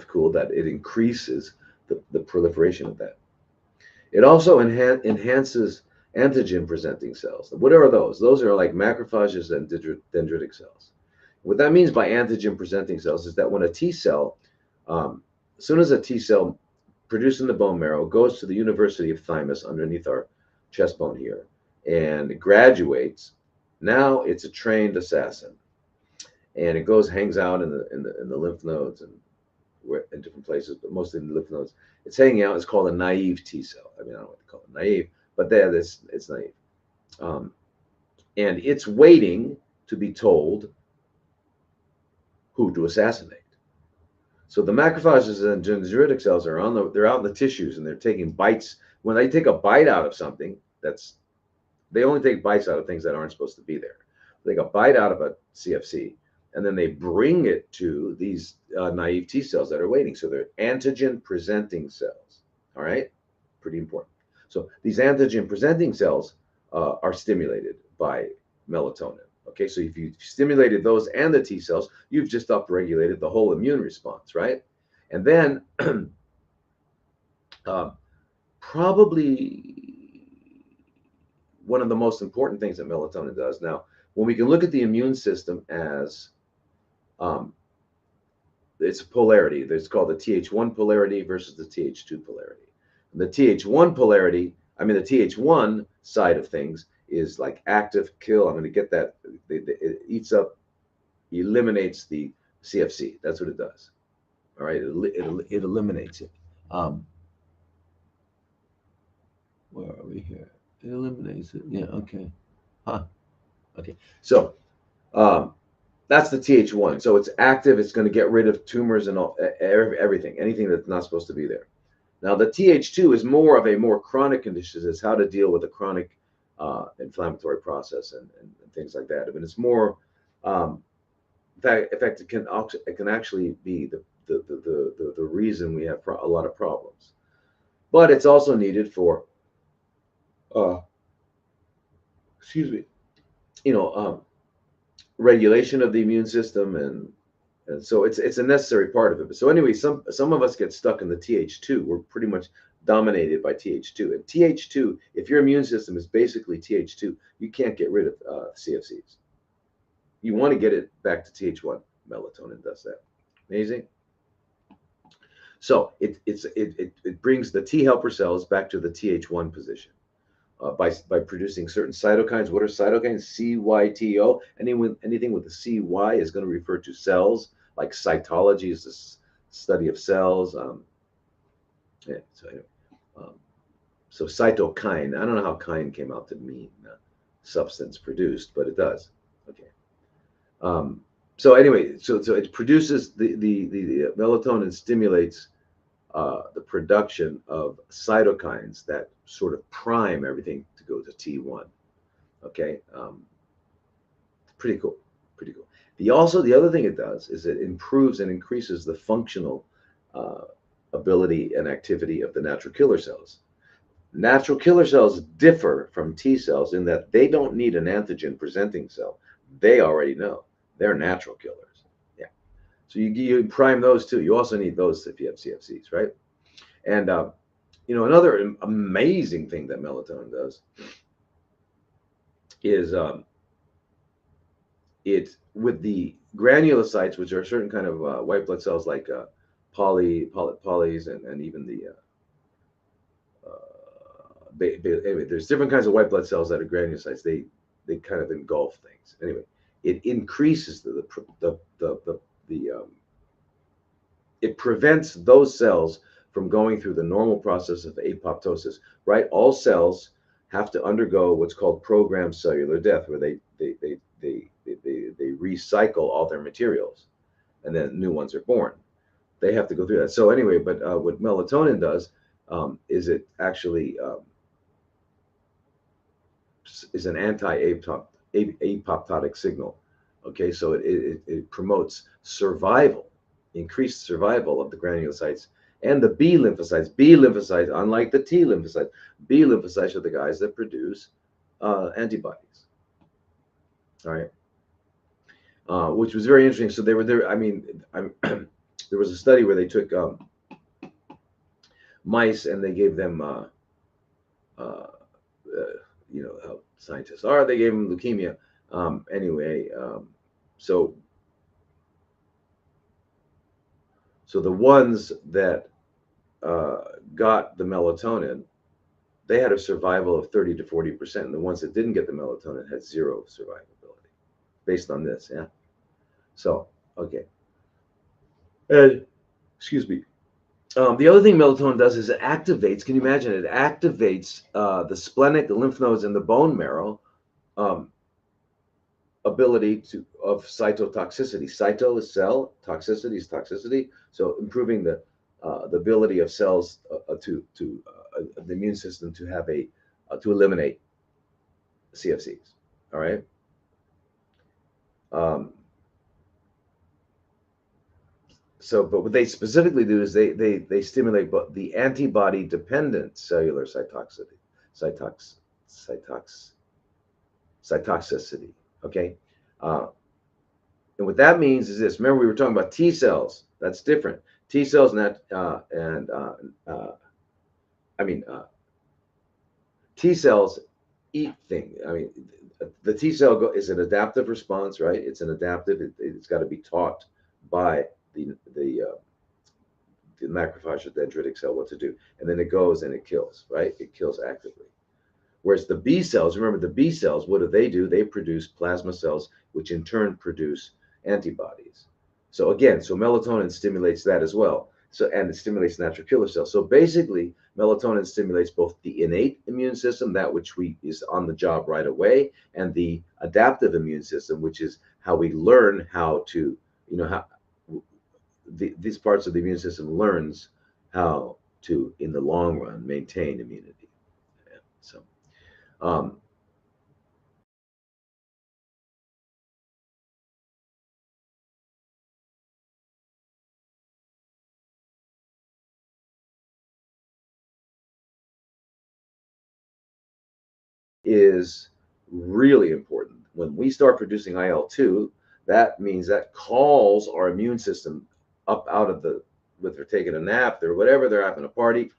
[SPEAKER 1] cool that it increases the proliferation of that. It also enhances antigen presenting cells. What are those? Those are like macrophages and dendritic cells. What that means by antigen presenting cells is that when a T cell, as soon as a T cell produced in the bone marrow goes to the University of Thymus underneath our chest bone here and graduates, now it's a trained assassin, and it hangs out in the lymph nodes and in different places, but mostly in the lymph nodes. It's hanging out. It's called a naive T cell. I mean, I don't know what to call it, naive, but it's naive, and it's waiting to be told who to assassinate. So the macrophages and dendritic cells are they're out in the tissues, and they're taking bites. When they take a bite out of something, they only take bites out of things that aren't supposed to be there. They take a bite out of a CFC, and then they bring it to these naive T cells that are waiting. So they're antigen presenting cells. All right, pretty important. So these antigen presenting cells are stimulated by melatonin. Okay, so if you stimulated those and the T cells, you've just upregulated the whole immune response, right? And then probably one of the most important things that melatonin does. Now, when we can look at the immune system as it's a polarity. It's called the Th1 polarity versus the Th2 polarity. And the Th1 polarity, I mean, the Th1 side of things is like active kill. I'm going to get that. It eats up, eliminates the CFC. That's what it does. All right. It eliminates it. Where are we here? It eliminates it. Yeah. Okay. Huh. Okay. So, that's the Th1. So it's active. It's going to get rid of tumors and everything, anything that's not supposed to be there. Now, the Th2 is more of a more chronic condition. It's how to deal with a chronic inflammatory process and things like that. I mean, it's more, in fact, it can actually be the reason we have a lot of problems. But it's also needed for excuse me, you know, regulation of the immune system, and so it's a necessary part of it. But so anyway, some of us get stuck in the Th2. We're pretty much dominated by Th2, and Th2. If your immune system is basically Th2, you can't get rid of CFCs. You want to get it back to Th1. Melatonin does that. Amazing. So it brings the T helper cells back to the Th1 position by producing certain cytokines. What are cytokines? CYTO. Anything with the CY is going to refer to cells, like cytology is the study of cells. Yeah, so anyway, um, so cytokine. I don't know how kine came out to mean substance produced, but it does. Okay. Um, so anyway, so it produces the melatonin stimulates the production of cytokines that sort of prime everything to go to T1. Okay, pretty cool, pretty cool. The other thing it does is it improves and increases the functional uh, ability and activity of the natural killer cells. Natural killer cells differ from T cells in that they don't need an antigen presenting cell. They already know they're natural killers. Yeah. So you prime those too. You also need those if you have CFCs, right? And another amazing thing that melatonin does is it with the granulocytes, which are certain kind of white blood cells like polys and even the anyway, there's different kinds of white blood cells that are granulocytes. They kind of engulf things. Anyway, it increases the it prevents those cells from going through the normal process of apoptosis. Right, all cells have to undergo what's called programmed cellular death, where they recycle all their materials, and then new ones are born. They have to go through that. So anyway, but what melatonin does is it actually is an anti-apoptotic signal. Okay, so it promotes survival, increased survival of the granulocytes and the B lymphocytes. B lymphocytes, unlike the T lymphocytes, B lymphocytes are the guys that produce antibodies. All right, which was very interesting. So they were there. I mean, there was a study where they took mice and they gave them, uh, you know how scientists are. They gave them leukemia. Anyway, so so the ones that got the melatonin, they had a survival of 30 to 40%, and the ones that didn't get the melatonin had zero survivability, based on this. Yeah. So okay, and excuse me. The other thing melatonin does is it activates. Can you imagine? It activates the splenic lymph nodes in the bone marrow. Um, ability to of cytotoxicity. Cyto is cell, toxicity is toxicity. So improving the ability of cells to the immune system to have a to eliminate CFCs. All right. Um, so, but what they specifically do is they stimulate the antibody dependent cellular cytoxicity, cytox, cytox, cytoxicity. Okay. Uh, And what that means is this. Remember, we were talking about T cells. That's different. T cells I mean, T cells eat things. I mean, the T cell is an adaptive response, right? It's an adaptive. It's got to be taught by the macrophage or dendritic cell what to do, and then it goes and it kills, right? It kills actively. Whereas the B cells, remember the B cells, what do? They produce plasma cells, which in turn produce antibodies. So again, so melatonin stimulates that as well. So and it stimulates natural killer cells. So basically, melatonin stimulates both the innate immune system, that which we is on the job right away, and the adaptive immune system, which is how we learn how to, how these parts of the immune system learns how to, in the long run, maintain immunity. Yeah. So. Um, is really important. When we start producing IL-2, that means that calls our immune system up out of the, whether they're taking a nap or whatever, they're having a party.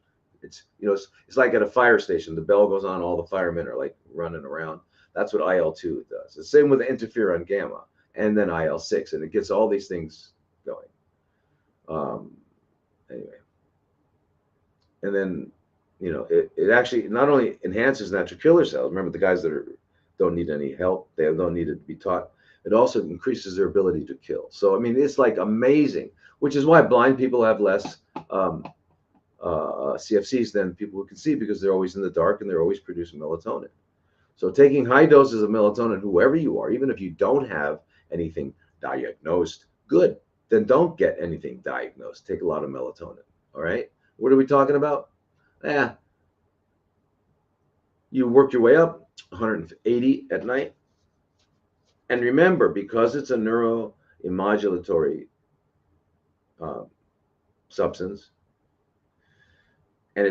[SPEAKER 1] It's, it's like at a fire station, the bell goes on, all the firemen are like running around. That's what IL-2 does. The same with the interferon gamma and then IL-6, and it gets all these things going. Anyway, and then it actually not only enhances natural killer cells. Remember, the guys that don't need any help, they don't need to be taught. It also increases their ability to kill. So I mean, it's like amazing, which is why blind people have less CFCs than people who can see, because they're always in the dark and they're always producing melatonin. So taking high doses of melatonin, whoever you are, even if you don't have anything diagnosed, good. Then don't get anything diagnosed. Take a lot of melatonin. All right. What are we talking about? You work your way up 180 at night. And remember, because it's a neuroimmodulatory substance, and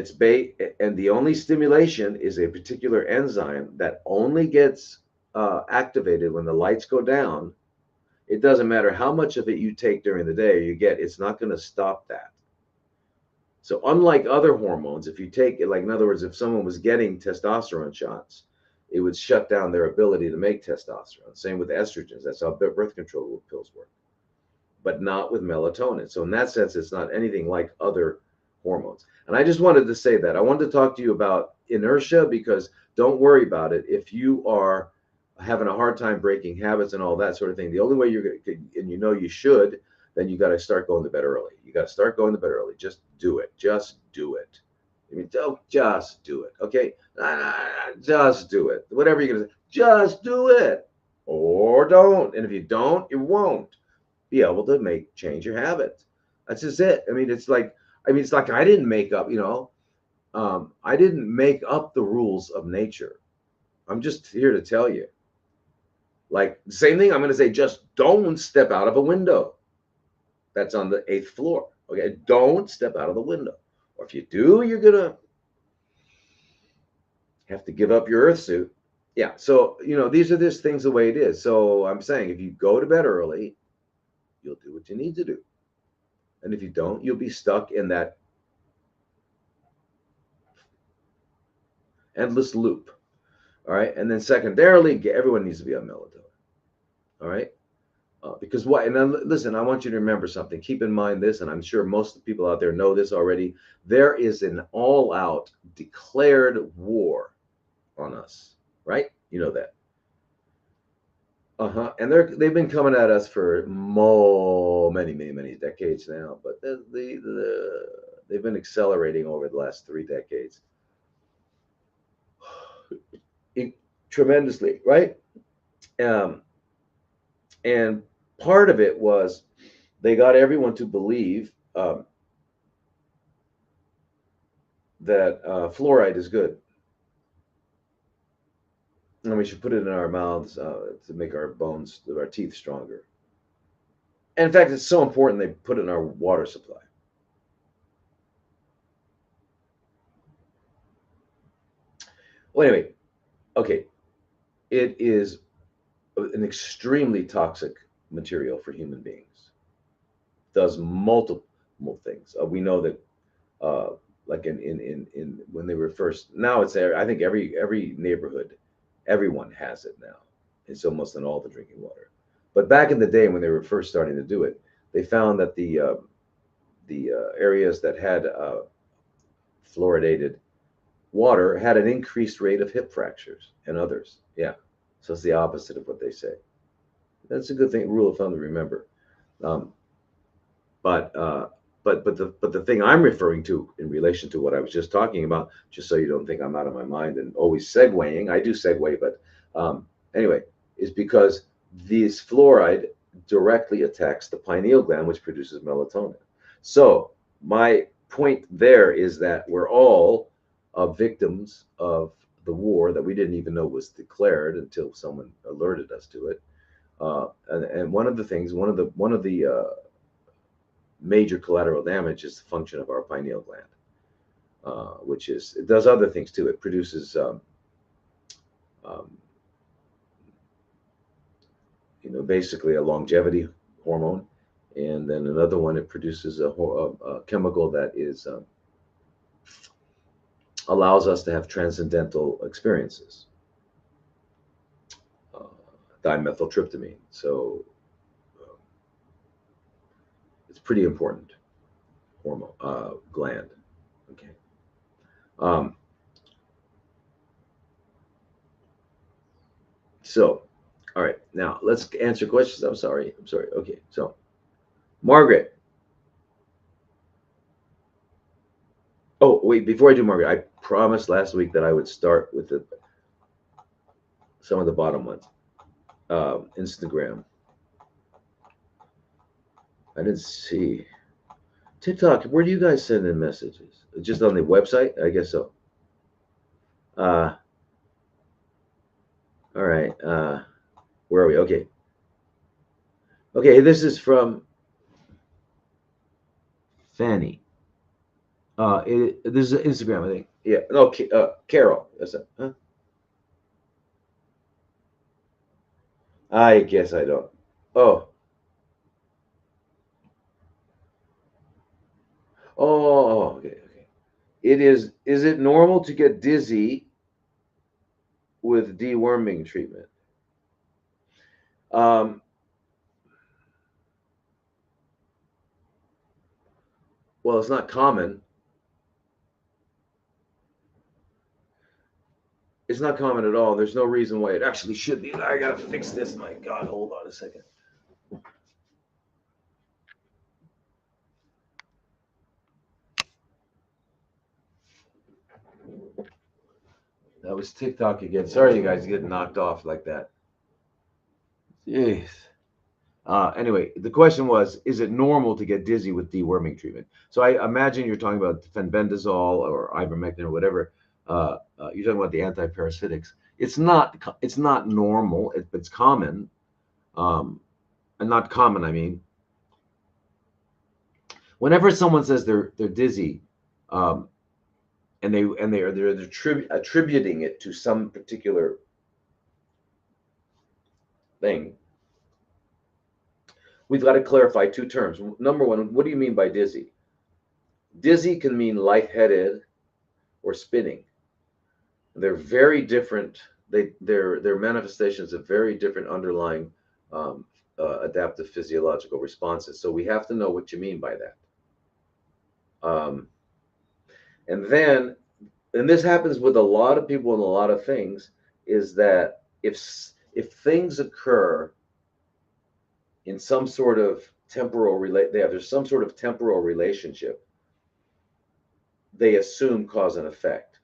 [SPEAKER 1] and the only stimulation is a particular enzyme that only gets activated when the lights go down. It doesn't matter how much of it you take during the day or you get, it's not going to stop that. So unlike other hormones, if you take it, like in other words, if someone was getting testosterone shots, it would shut down their ability to make testosterone. Same with estrogens. That's how birth control pills work, but not with melatonin. So in that sense, it's not anything like other hormones. And I just wanted to say that. I wanted to talk to you about inertia, because don't worry about it. If you are having a hard time breaking habits and all that sort of thing, the only way you're going to, and you should, then you got to start going to bed early. You got to start going to bed early. Just do it. Just do it. I mean, don't just do it. Okay. Just do it. Whatever you're going to say, just do it, or don't. And if you don't, you won't be able to change your habits. That's just it. I mean, it's like I didn't make up, I didn't make up the rules of nature. I'm just here to tell you. Like the same thing I'm going to say, just don't step out of a window that's on the 8th floor. Okay, don't step out of the window. Or if you do, you're going to have to give up your earth suit. Yeah, so, these are just things the way it is. So I'm saying, if you go to bed early, you'll do what you need to do. And if you don't, you'll be stuck in that endless loop. All right. And then secondarily, everyone needs to be on melatonin. All right. Because why? And then listen, I want you to remember something. Keep in mind this, and I'm sure most of the people out there know this already. There is an all-out declared war on us, right? You know that. And they've been coming at us for many decades now, but they've been accelerating over the last 3 decades tremendously, right? And part of it was they got everyone to believe that fluoride is good, and we should put it in our mouths to make our bones, our teeth stronger. And in fact, it's so important they put it in our water supply. Well, anyway, okay, it is an extremely toxic material for human beings. Does multiple things. We know that, like in when they were first. Now it's there. I think every neighborhood, everyone has it now. It's almost in all the drinking water. But back in the day when they were first starting to do it, they found that the areas that had fluoridated water had an increased rate of hip fractures and others. Yeah. So it's the opposite of what they say. That's a good thing, rule of thumb to remember. But the thing I'm referring to in relation to what I was just talking about, just so you don't think I'm out of my mind and always segueing, I do segue, but anyway, is because this fluoride directly attacks the pineal gland, which produces melatonin. So my point there is that we're all victims of the war that we didn't even know was declared until someone alerted us to it. And one of the things, one of the major collateral damage is the function of our pineal gland, which is, it does other things too. It produces basically a longevity hormone, and then another one, it produces a chemical that is allows us to have transcendental experiences, uh, dimethyltryptamine. So it's pretty important hormone gland. Okay. Um, so, all right, now let's answer questions. I'm sorry. I'm sorry. Okay. So, Margaret. Oh, wait. Before I do Margaret, I promised last week that I would start with some of the bottom ones. Instagram. I didn't see TikTok. Where do you guys send in messages? Just on the website? I guess so. Uh, all right. Where are we? Okay. Okay. This is from Fanny. This is Instagram, I think. Yeah. No, Carol. That's it. Huh? I guess I don't. Oh. Oh. Okay. Okay. It is. Is it normal to get dizzy with deworming treatment? Um. Well, it's not common. It's not common at all. There's no reason why it actually should be. I gotta fix this. My God, hold on a second. That was TikTok again. Sorry, you guys get knocked off like that. Jeez. Anyway, the question was, is it normal to get dizzy with deworming treatment? So I imagine you're talking about fenbendazole or ivermectin or whatever. You're talking about the antiparasitics. It's not normal. It's common. And not common, I mean, whenever someone says they're dizzy, um, and they're attributing it to some particular thing, we've got to clarify two terms. Number one, what do you mean by dizzy? Dizzy can mean lightheaded or spinning. They're very different. They're manifestations of very different underlying um, adaptive physiological responses. So we have to know what you mean by that. Um, and then, and this happens with a lot of people and a lot of things, is that if things occur in some sort of there's some sort of temporal relationship, they assume cause and effect.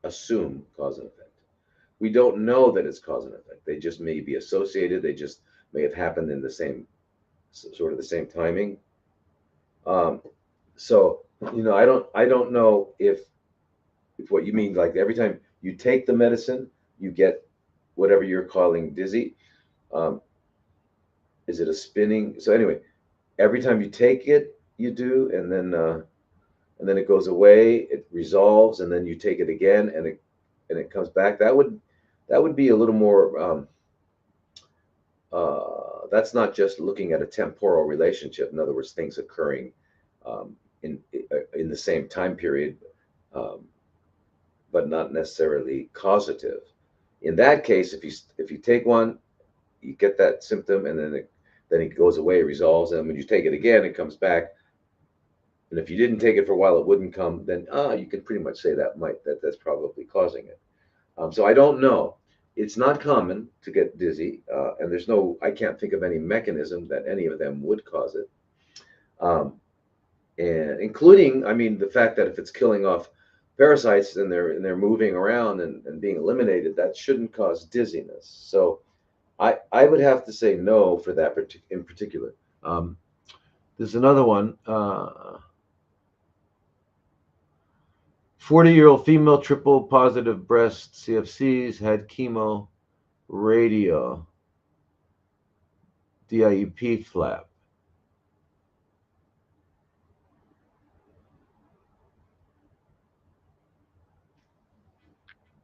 [SPEAKER 1] Assume cause and effect. We don't know that it's cause and effect. They just may be associated. They just may have happened in the same sort of the same timing. Um, so I don't know if what you mean, like every time you take the medicine, you get whatever you're calling dizzy. Um, is it a spinning? So anyway, every time you take it, you do, and then it goes away, it resolves, and then you take it again, and it comes back. That would be a little more. That's not just looking at a temporal relationship. In other words, things occurring um, in the same time period, um, but not necessarily causative. In that case, if you take one, you get that symptom, and then it goes away, resolves, and when you take it again, it comes back. And if you didn't take it for a while, it wouldn't come. Then you can pretty much say that's probably causing it. So I don't know. It's not common to get dizzy, and I can't think of any mechanism that any of them would cause it. Um, and including, I mean, the fact that if it's killing off parasites and they're moving around and being eliminated, that shouldn't cause dizziness. So I would have to say no for that in particular. There's another one. 40-year-old female, triple positive breast, CFCs, had chemo, radio, DIEP flap.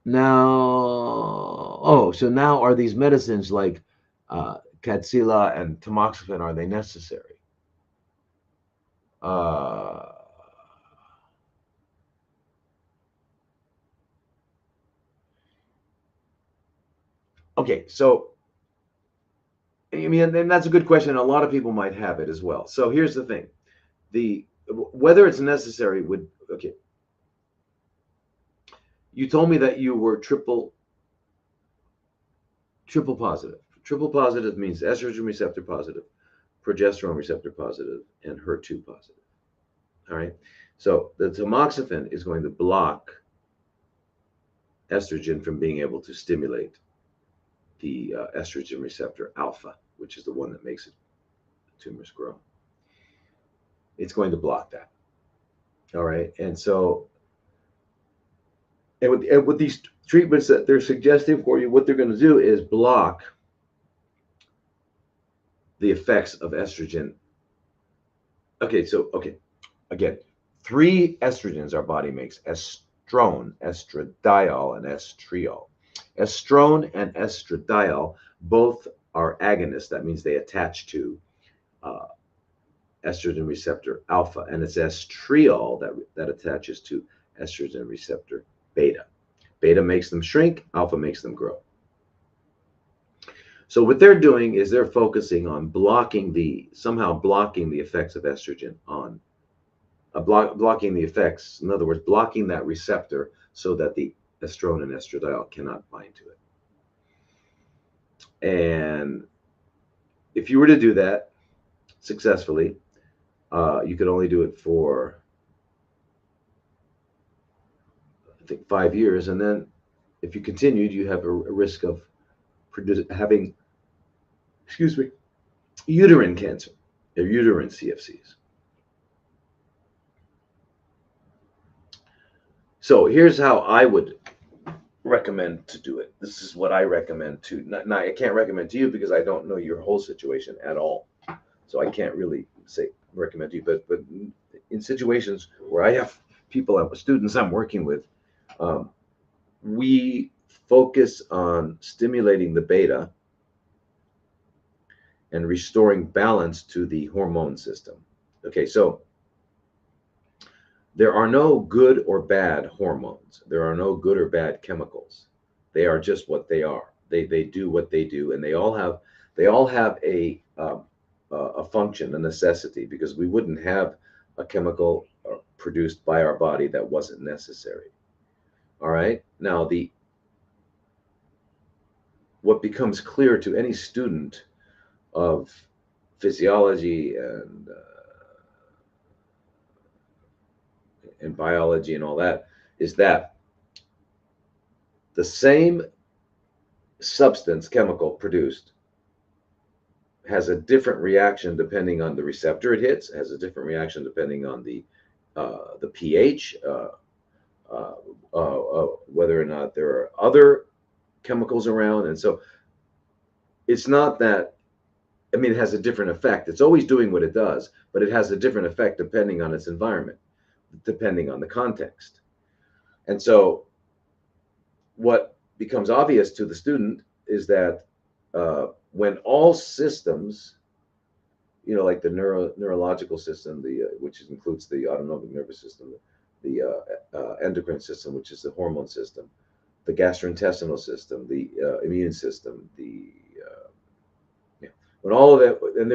[SPEAKER 1] Now, Oh, so now are these medicines like Kadcyla and tamoxifen, are they necessary? Uh, okay, so I mean, and that's a good question. A lot of people might have it as well. So here's the thing: the whether it's necessary would okay. You told me that you were triple positive. Triple positive means estrogen receptor positive, progesterone receptor positive, and HER2 positive. All right. So the tamoxifen is going to block estrogen from being able to stimulate the estrogen receptor alpha, which is the one that makes tumors grow. It's going to block that. All right. And with these treatments that they're suggesting for you, what they're going to do is block the effects of estrogen. Okay, again, three estrogens our body makes: estrone, estradiol, and estriol. Estrone and estradiol both are agonists. That means they attach to uh, estrogen receptor alpha, and it's estriol that attaches to estrogen receptor beta. Beta makes them shrink, alpha makes them grow. So what they're doing is they're focusing on somehow blocking the effects of estrogen on blocking the effects. In other words, blocking that receptor so that the estrone and estradiol cannot bind to it. And if you were to do that successfully, you could only do it for, I think, 5 years, and then if you continued, you have a risk of having, excuse me, uterine cancer or uterine CFCs. So here's how I would recommend to do it. This is what I recommend to. Not I can't recommend to you because I don't know your whole situation at all, so I can't really recommend to you. But in situations where I have people, students I'm working with, um, we focus on stimulating the beta and restoring balance to the hormone system. Okay, so there are no good or bad hormones. There are no good or bad chemicals. They are just what they are. They do what they do, and they all have a function, a necessity, because we wouldn't have a chemical produced by our body that wasn't necessary. All right. Now what becomes clear to any student of physiology and biology and all that is that the same substance, chemical produced, has a different reaction depending on the receptor it hits, has a different reaction depending on the pH, whether or not there are other chemicals around. And so it's not that, I mean, it has a different effect. It's always doing what it does, but it has a different effect depending on its environment, depending on the context. And so what becomes obvious to the student is that when all systems, like the neurological system, which includes the autonomic nervous system, the endocrine system, which is the hormone system, the gastrointestinal system, the immune system, yeah, when all of that, and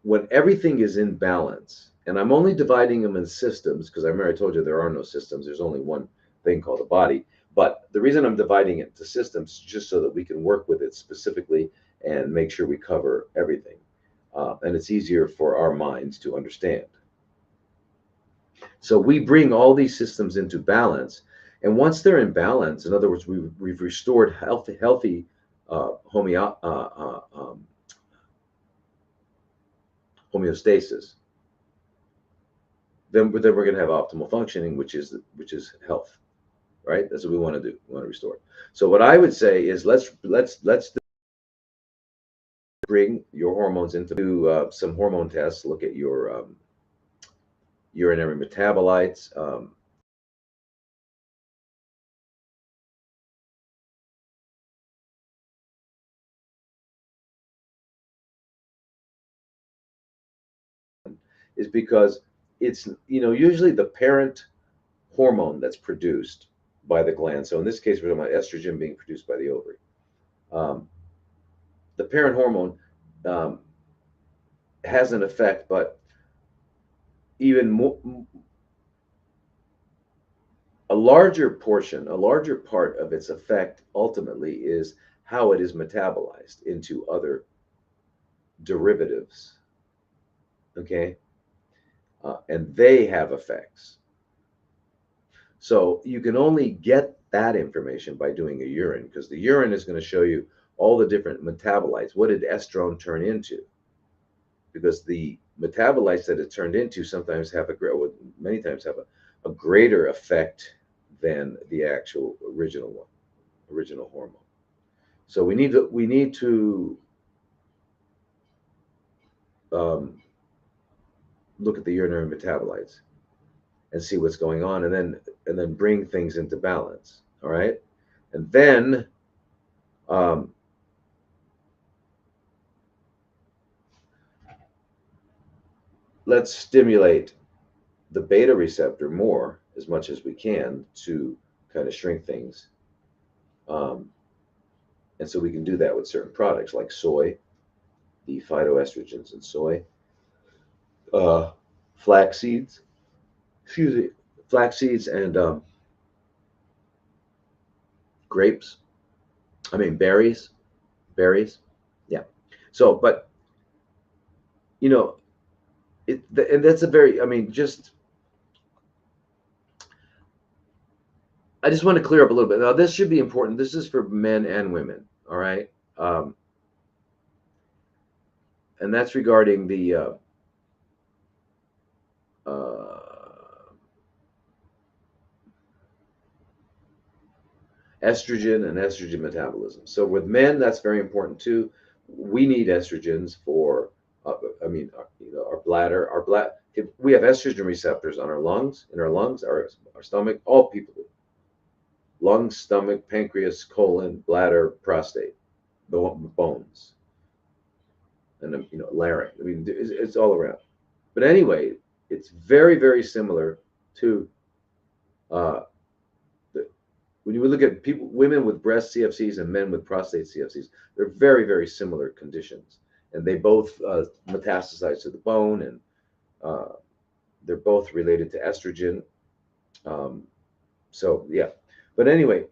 [SPEAKER 1] when everything is in balance, and I'm only dividing them in systems because I remember I told you there are no systems. There's only one thing called a body. But the reason I'm dividing it into systems is just so that we can work with it specifically and make sure we cover everything. And it's easier for our minds to understand. So we bring all these systems into balance. And once they're in balance, in other words, we've restored healthy homeostasis, then we're going to have optimal functioning, which is health, right? That's what we want to do. We want to restore it. So what I would say is let's bring your hormones into some hormone tests. Look at your urinary metabolites. is because it's, usually the parent hormone that's produced by the gland. So in this case, we're talking about estrogen being produced by the ovary. Um, the parent hormone um, has an effect, but even more, a larger part of its effect ultimately is how it is metabolized into other derivatives. Okay, and they have effects. So you can only get that information by doing a urine, because the urine is going to show you all the different metabolites. What did estrone turn into? Because the metabolites that it turned into sometimes have many times have a greater effect than the actual original hormone. So we need to um, look at the urinary metabolites and see what's going on, and then bring things into balance. All right, and then um, let's stimulate the beta receptor more as much as we can to kind of shrink things. Um, and so we can do that with certain products like soy, the phytoestrogens in soy, uh, flax seeds, excuse me, flax seeds and grapes. I mean berries. Yeah. So, but you know, and that's a very. I mean, I just want to clear up a little bit. Now, this should be important. This is for men and women. All right. Um, and that's regarding the uh, estrogen and estrogen metabolism. So with men, that's very important too. We need estrogens for, I mean, our bladder, If we have estrogen receptors on our lungs, in our lungs, our stomach, all people do. Lungs, stomach, pancreas, colon, bladder, prostate, the bones, and larynx. I mean, it's all around. But anyway, it's very, very similar to uh, when you look at people, women with breast CFCs and men with prostate CFCs, they're very, very similar conditions, and they both metastasize to the bone, and uh, they're both related to estrogen. Um, so yeah, but anyway,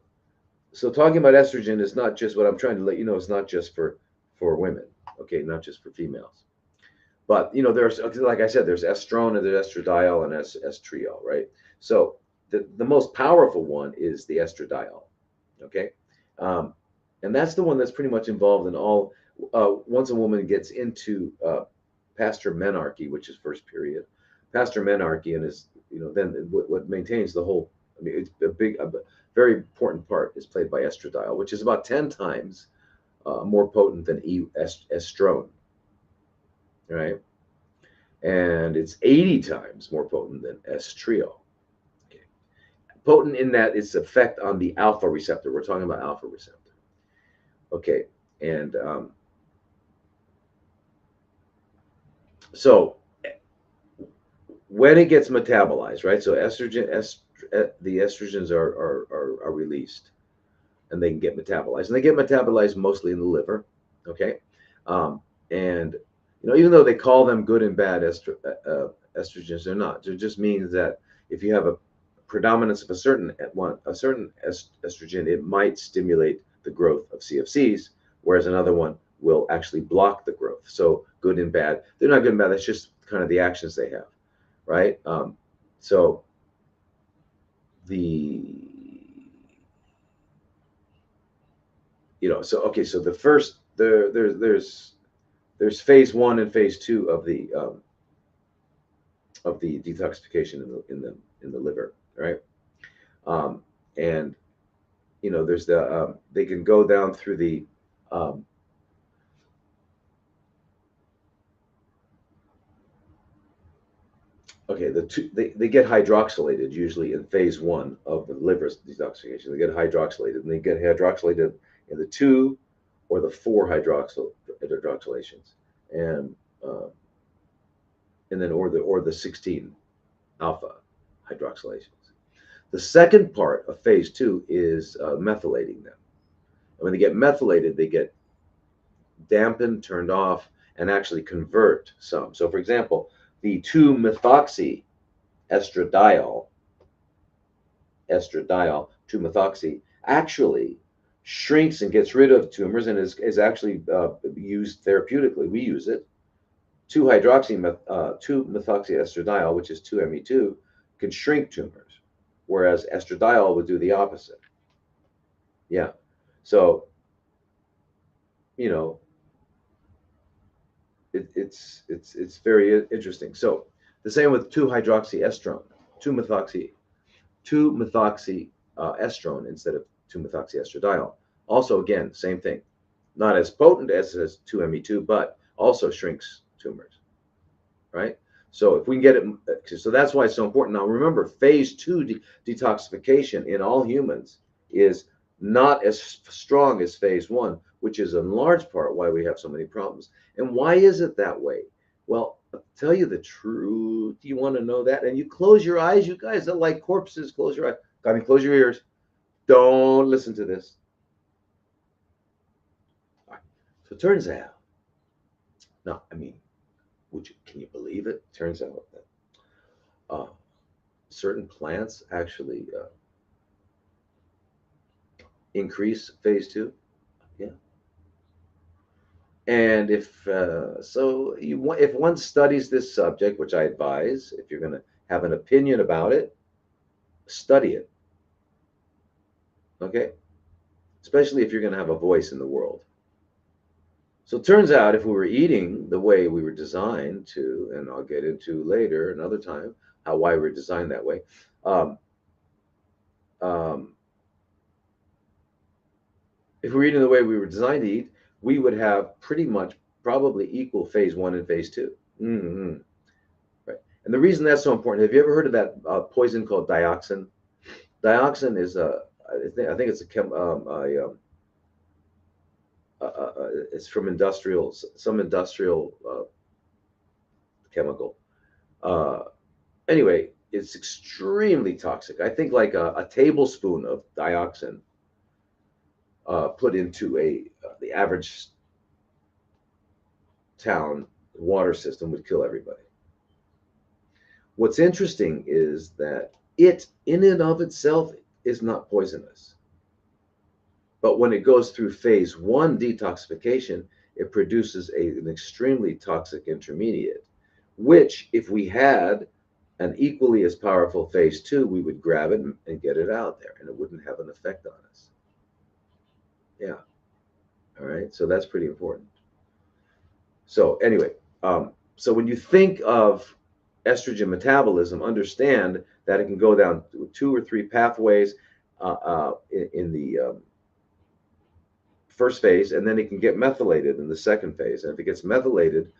[SPEAKER 1] so talking about estrogen is not just what I'm trying to let you know. It's not just for women, okay, not just for females. But there's, like I said, there's estrone and there's estradiol and estriol, right? So the most powerful one is the estradiol, okay, um, and that's the one that's pretty much involved in all. Once a woman gets into past her menarche, which is first period, past her menarche, and is then what maintains the whole. I mean, it's a very important part is played by estradiol, which is about 10 times more potent than estrone, right? And it's 80 times more potent than estriol. Okay. Potent in that its effect on the alpha receptor. We're talking about alpha receptor. Okay, and so when it gets metabolized, right? So the estrogens are released, and they can get metabolized, and they get metabolized mostly in the liver. Okay, and even though they call them good and bad estrogens, they're not. It just means that if you have a predominance of a certain estrogen, it might stimulate the growth of CFCs, whereas another one will actually block the growth. So good and bad, they're not good and bad. That's just kind of the actions they have, right? So the so okay, so the first there's phase one and phase two of the detoxification in the liver, right? Um, and there's they can go down through the um, okay, they get hydroxylated usually in phase one of the liver detoxification. They get hydroxylated, and they get hydroxylated in the 2 or the 4 hydroxylations, and uh, and then or the 16 alpha hydroxylations. The second part of phase two is methylating them. And when they get methylated, they get dampened, turned off, and actually convert some. So, for example, the 2-methoxy estradiol, 2-methoxy, actually shrinks and gets rid of tumors and is actually used therapeutically. We use it. 2-methoxy estradiol, which is 2-Me2, can shrink tumors, whereas estradiol would do the opposite. Yeah. So, you know, it's very interesting. So the same with 2-hydroxyestrone, 2-methoxy estrone instead of 2-methoxyestradiol. Also, again, same thing. Not as potent as 2-Me2, but also shrinks tumors, right? So if we can get it, so that's why it's so important. Now remember, phase two detoxification in all humans is not as strong as phase one, which is in large part why we have so many problems. And why is it that way? Well, I'll tell you the truth. You want to know that? And you close your eyes, you guys are like corpses. Close your eyes. I mean, close your ears. Don't listen to this. All right. So it turns out, now, I mean, can you believe it? Turns out that certain plants actually increase phase two. Yeah. And if if one studies this subject, which I advise, if you're going to have an opinion about it, study it. Okay? Especially if you're going to have a voice in the world. So it turns out if we were eating the way we were designed to, and I'll get into later another time why we're designed that way. If we're eating the way we were designed to eat, we would have pretty much probably equal phase one and phase 2. Mm-hmm. Right. And the reason that's so important, have you ever heard of that poison called dioxin? Dioxin is I think it's it's from some industrial chemical. Anyway, it's extremely toxic. I think like a tablespoon of dioxin put into the average town water system would kill everybody. What's interesting is that it, in and of itself, is not poisonous. But when it goes through phase one detoxification, it produces an extremely toxic intermediate, which, if we had an equally as powerful phase two, we would grab it and get it out there, and it wouldn't have an effect on us. Yeah. All right. So that's pretty important. So anyway, so when you think of estrogen metabolism, understand that it can go down 2 or 3 pathways in the first phase, and then it can get methylated in the second phase. And if it gets methylated,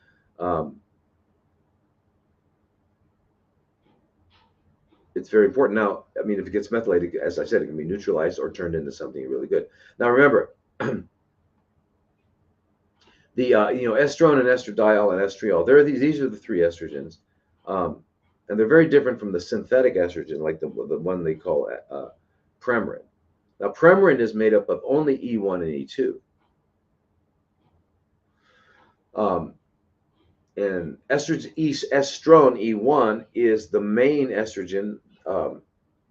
[SPEAKER 1] it's very important. Now, I mean, if it gets methylated, as I said, it can be neutralized or turned into something really good. Now, remember, the estrone and estradiol and estriol, these are the 3 estrogens, and they're very different from the synthetic estrogen, like the one they call Premarin. Now, Premarin is made up of only E1 and E2. And estrone E1 is the main estrogen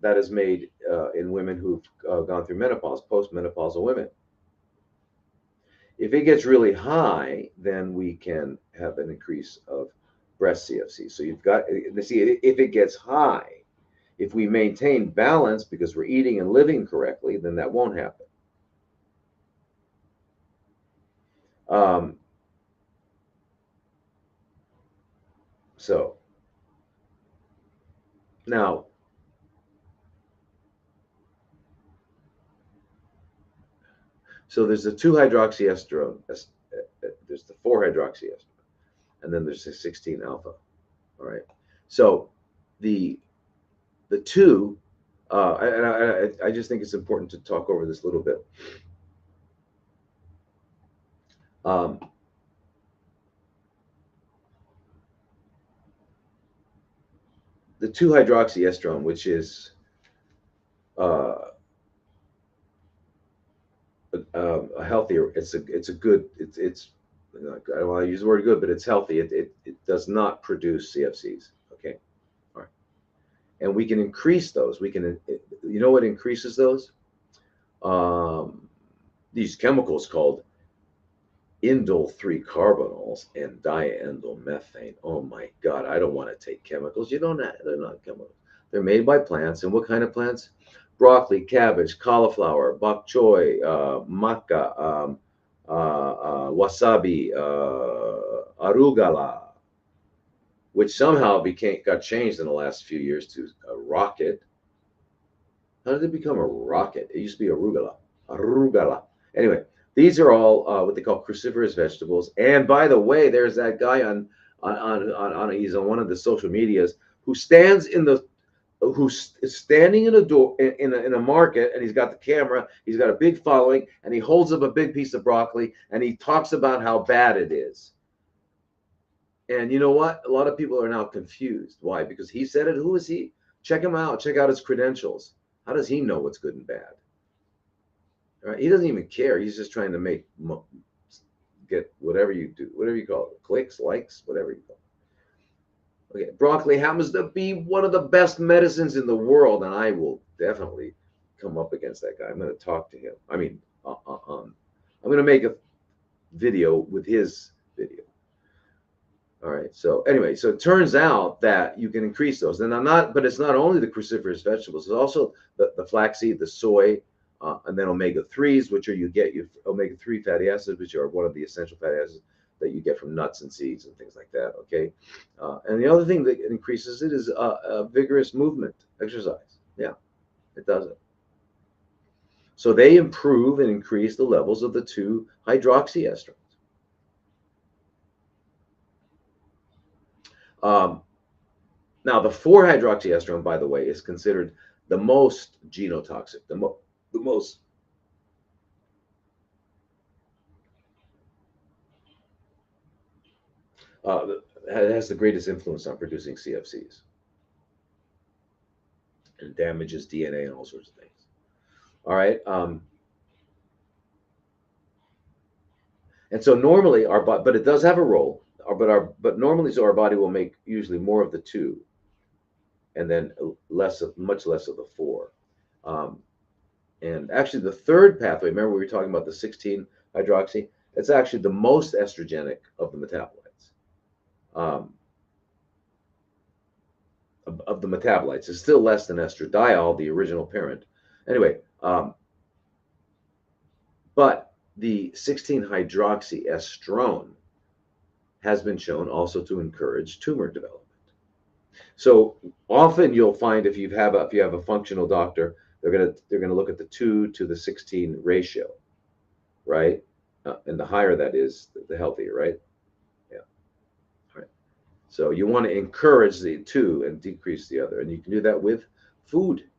[SPEAKER 1] that is made in women who've gone through menopause, postmenopausal women. If it gets really high, then we can have an increase of breast CFC. So you've got to see if it gets high. If we maintain balance because we're eating and living correctly, then that won't happen. So now, so there's the 2-hydroxyestrone, there's the 4-hydroxyestrone, and then there's the 16 alpha. All right. So the 2, and I just think it's important to talk over this a little bit. the 2-hydroxyestrone, which is uh, a healthier, it's a good, it's I don't want to use the word good, but it's healthy. It does not produce CFCs. Okay, all right, and we can increase those. We can, you know what increases those? Um, these chemicals called indole 3 carbanols and diindolylmethane. Oh my God, I don't want to take chemicals. You don't have, they're not chemicals. They're made by plants. And what kind of plants? Broccoli, cabbage, cauliflower, bok choy, maca, wasabi, arugula, which somehow got changed in the last few years to a rocket. How did it become a rocket? It used to be arugula. Arugula. Anyway, these are all what they call cruciferous vegetables. And by the way, there's that guy on he's on one of the social medias who stands in the who's standing in a door in a market, and he's got the camera. He's got a big following, and he holds up a big piece of broccoli, and he talks about how bad it is. And you know what? A lot of people are now confused. Why? Because he said it. Who is he? Check him out. Check out his credentials. How does he know what's good and bad? Right? He doesn't even care. He's just trying to get whatever you do, whatever you call it, clicks, likes, whatever you call it. Okay, broccoli happens to be one of the best medicines in the world, and I will definitely come up against that guy. I'm going to talk to him. I mean, I'm going to make a video with his video. All right. So anyway, so it turns out that you can increase those. And but it's not only the cruciferous vegetables, it's also the flaxseed, the soy, and then omega-3s, which are you omega-3 fatty acids, which are one of the essential fatty acids that you get from nuts and seeds and things like that. Okay. And the other thing that increases it is vigorous movement, exercise. Yeah, it does it. So they improve and increase the levels of the 2-hydroxyestrone. Now, the 4-hydroxyestrone, by the way, is considered the most genotoxic, the most it has the greatest influence on producing CFCs and damages DNA and all sorts of things. All right. And so normally our body, but it does have a role, but normally, so our body will make usually more of the 2 and then much less of the 4. And actually, the third pathway, remember we were talking about the 16-hydroxy? It's actually the most estrogenic of the metabolites. Of the metabolites, it's still less than estradiol, the original parent. Anyway, but the 16-hydroxyestrone has been shown also to encourage tumor development. So often you'll find if you have a functional doctor, they're gonna look at the 2:16 ratio, right? And the higher that is, the healthier, right? Yeah. All right. So you want to encourage the 2 and decrease the other, and you can do that with food.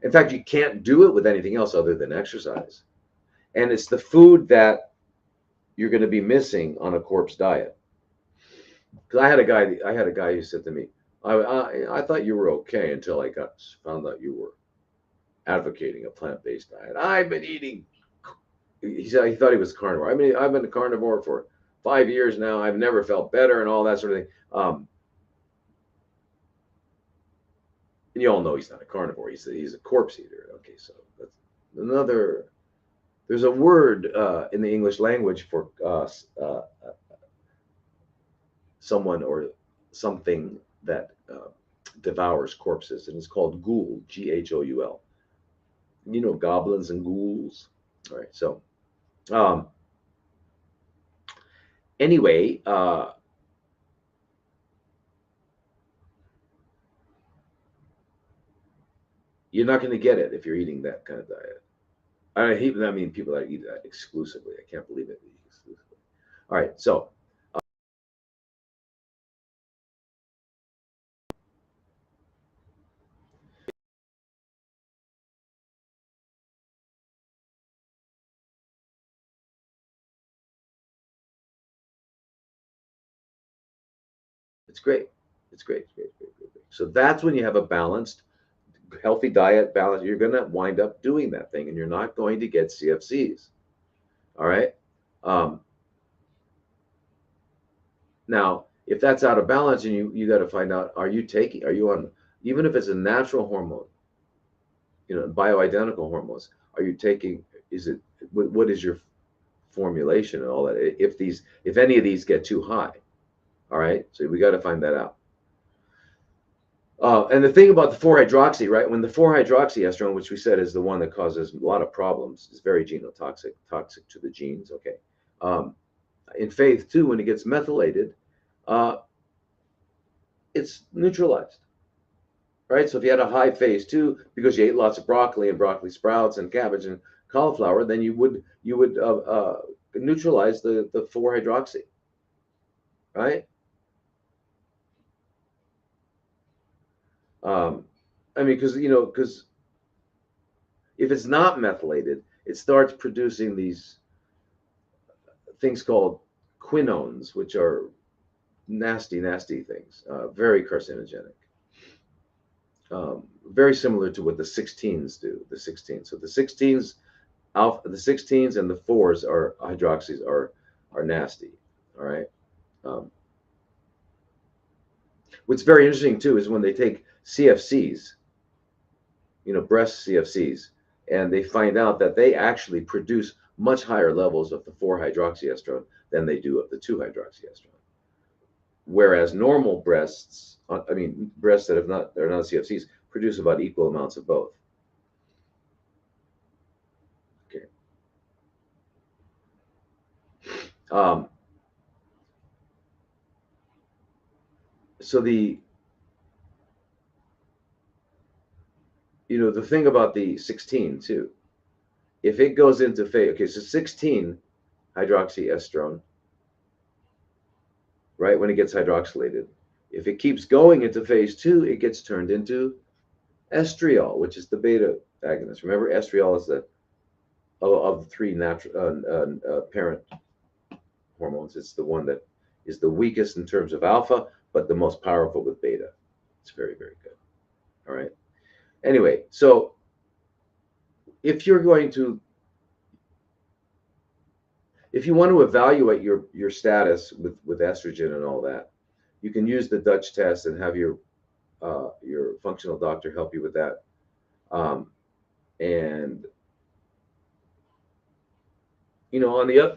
[SPEAKER 1] In fact, you can't do it with anything else other than exercise. And it's the food that you're going to be missing on a corpse diet. Because I had a guy who said to me, I thought you were okay until I found out you were advocating a plant-based diet. I've been eating. He said he thought he was carnivore. I mean, I've been a carnivore for 5 years now. I've never felt better and all that sort of thing. And you all know he's not a carnivore. He's a corpse eater. Okay, so that's another. There's a word in the English language for someone or something that devours corpses, and it's called ghoul, Ghoul. You know, goblins and ghouls. All right, so anyway, you're not going to get it if you're eating that kind of diet. I mean people that eat that exclusively. I can't believe it. Exclusively. All right, so it's great. It's great. It's great. Great, great, great. So that's when you have a balanced, healthy diet balance. You're going to wind up doing that thing, and you're not going to get CFCs. All right. Um, Now, if that's out of balance, and you got to find out, are you on, even if it's a natural hormone, bioidentical hormones, are you taking, is it, what is your formulation and all that? If any of these get too high, all right, so we got to find that out. And the thing about the 4-hydroxy, right? When the 4-hydroxyestrone, which we said is the one that causes a lot of problems, is very genotoxic, toxic to the genes. Okay. In phase 2, when it gets methylated, uh, it's neutralized, right? So if you had a high phase 2 because you ate lots of broccoli and broccoli sprouts and cabbage and cauliflower, then you would neutralize the 4-hydroxy, right? I mean, because if it's not methylated, it starts producing these things called quinones, which are nasty, nasty things, very carcinogenic. Very similar to what the 16s do. The 16s. So the 16s, the 16s and the 4s are hydroxys are nasty. All right. Um, what's very interesting too is when they take CFCs, breast CFCs, and they find out that they actually produce much higher levels of the 4-hydroxyestrone than they do of the 2-hydroxyestrone. Whereas normal breasts, I mean, breasts that they're not CFCs, produce about equal amounts of both. Okay. So the thing about the 16 too, if it goes into phase, okay, so 16 hydroxyestrone, right, when it gets hydroxylated, if it keeps going into phase 2, it gets turned into estriol, which is the beta agonist. Remember, estriol is the of the 3 natural parent hormones. It's the one that is the weakest in terms of alpha, but the most powerful with beta. It's very, very good. All right. Anyway, so if you want to evaluate your status with estrogen and all that, you can use the Dutch test and have your functional doctor help you with that. And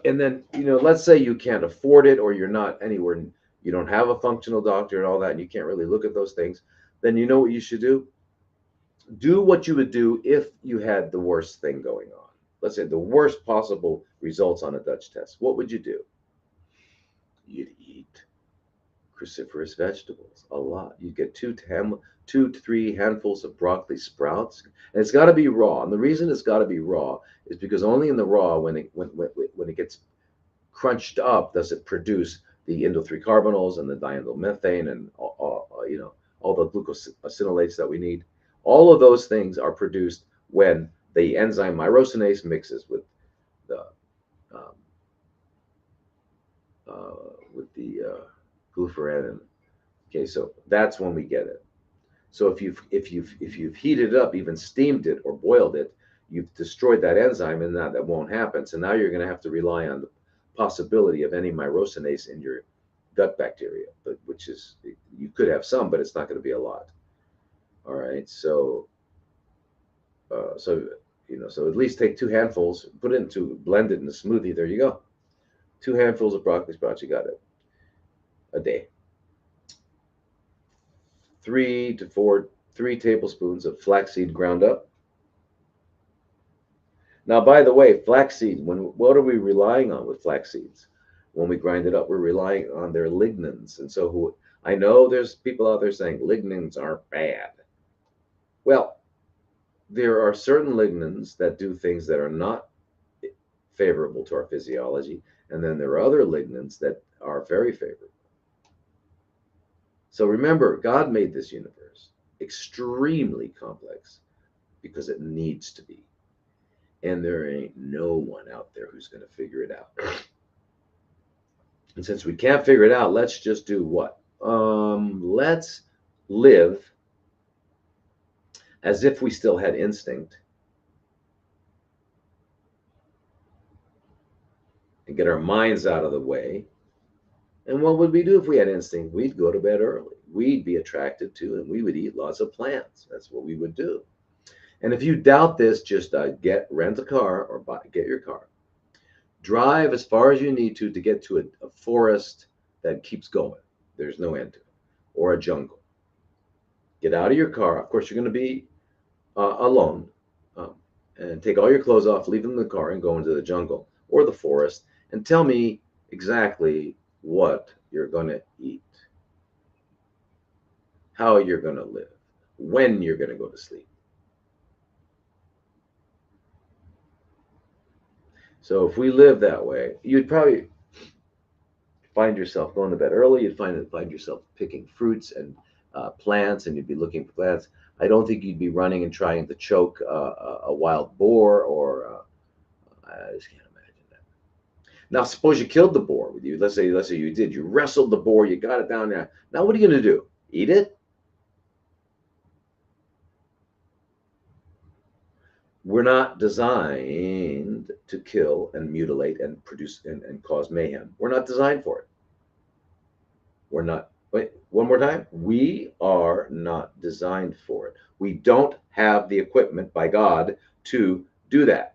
[SPEAKER 1] and then let's say you can't afford it, or you're not anywhere, you don't have a functional doctor and all that, and you can't really look at those things. Then you know what you should do. Do what you would do if you had the worst thing going on. Let's say the worst possible results on a Dutch test. What would you do? You'd eat cruciferous vegetables a lot. You'd get 2 to 3 handfuls of broccoli sprouts, and it's got to be raw. And the reason it's got to be raw is because only in the raw, when it gets crunched up, does it produce the indole-3 carbanols and the diindolylmethane and all the glucosinolates that we need. All of those things are produced when the enzyme myrosinase mixes with the um, glufurin. Okay, so that's when we get it. So if you've heated it up, even steamed it or boiled it, you've destroyed that enzyme, and that won't happen. So now you're going to have to rely on the possibility of any myrosinase in your gut bacteria, but which is, you could have some, but it's not going to be a lot. All right, so so at least take 2 handfuls, blend it in a smoothie. There you go. 2 handfuls of broccoli sprouts, you got it, a day. 3 tablespoons of flaxseed ground up. Now, by the way, flaxseed, what are we relying on with flax seeds? When we grind it up, we're relying on their lignans. And so I know there's people out there saying lignans aren't bad. Well, there are certain lignans that do things that are not favorable to our physiology, and then there are other lignans that are very favorable. So remember, God made this universe extremely complex because it needs to be. And there ain't no one out there who's going to figure it out. And since we can't figure it out, let's just do what? Let's live as if we still had instinct and get our minds out of the way. And what would we do if we had instinct? We'd go to bed early. We'd be attracted to, and we would eat lots of plants. That's what we would do. And if you doubt this, just rent a car or get your car. Drive as far as you need to get to a forest that keeps going. There's no end to it, or a jungle. Get out of your car. Of course, you're going to be alone, and take all your clothes off, leave them in the car, and go into the jungle or the forest, and tell me exactly what you're going to eat, how you're going to live, when you're going to go to sleep. So if we live that way, you'd probably find yourself going to bed early. You'd find yourself picking fruits and plants, and you'd be looking for plants. I don't think you'd be running and trying to choke a wild boar, or I just can't imagine that. Now, suppose you killed the boar with you. Let's say you did. You wrestled the boar. You got it down there. Now, what are you going to do? Eat it? We're not designed to kill and mutilate and produce and cause mayhem. We're not designed for it. We're not. Wait, one more time. We are not designed for it. We don't have the equipment by God to do that.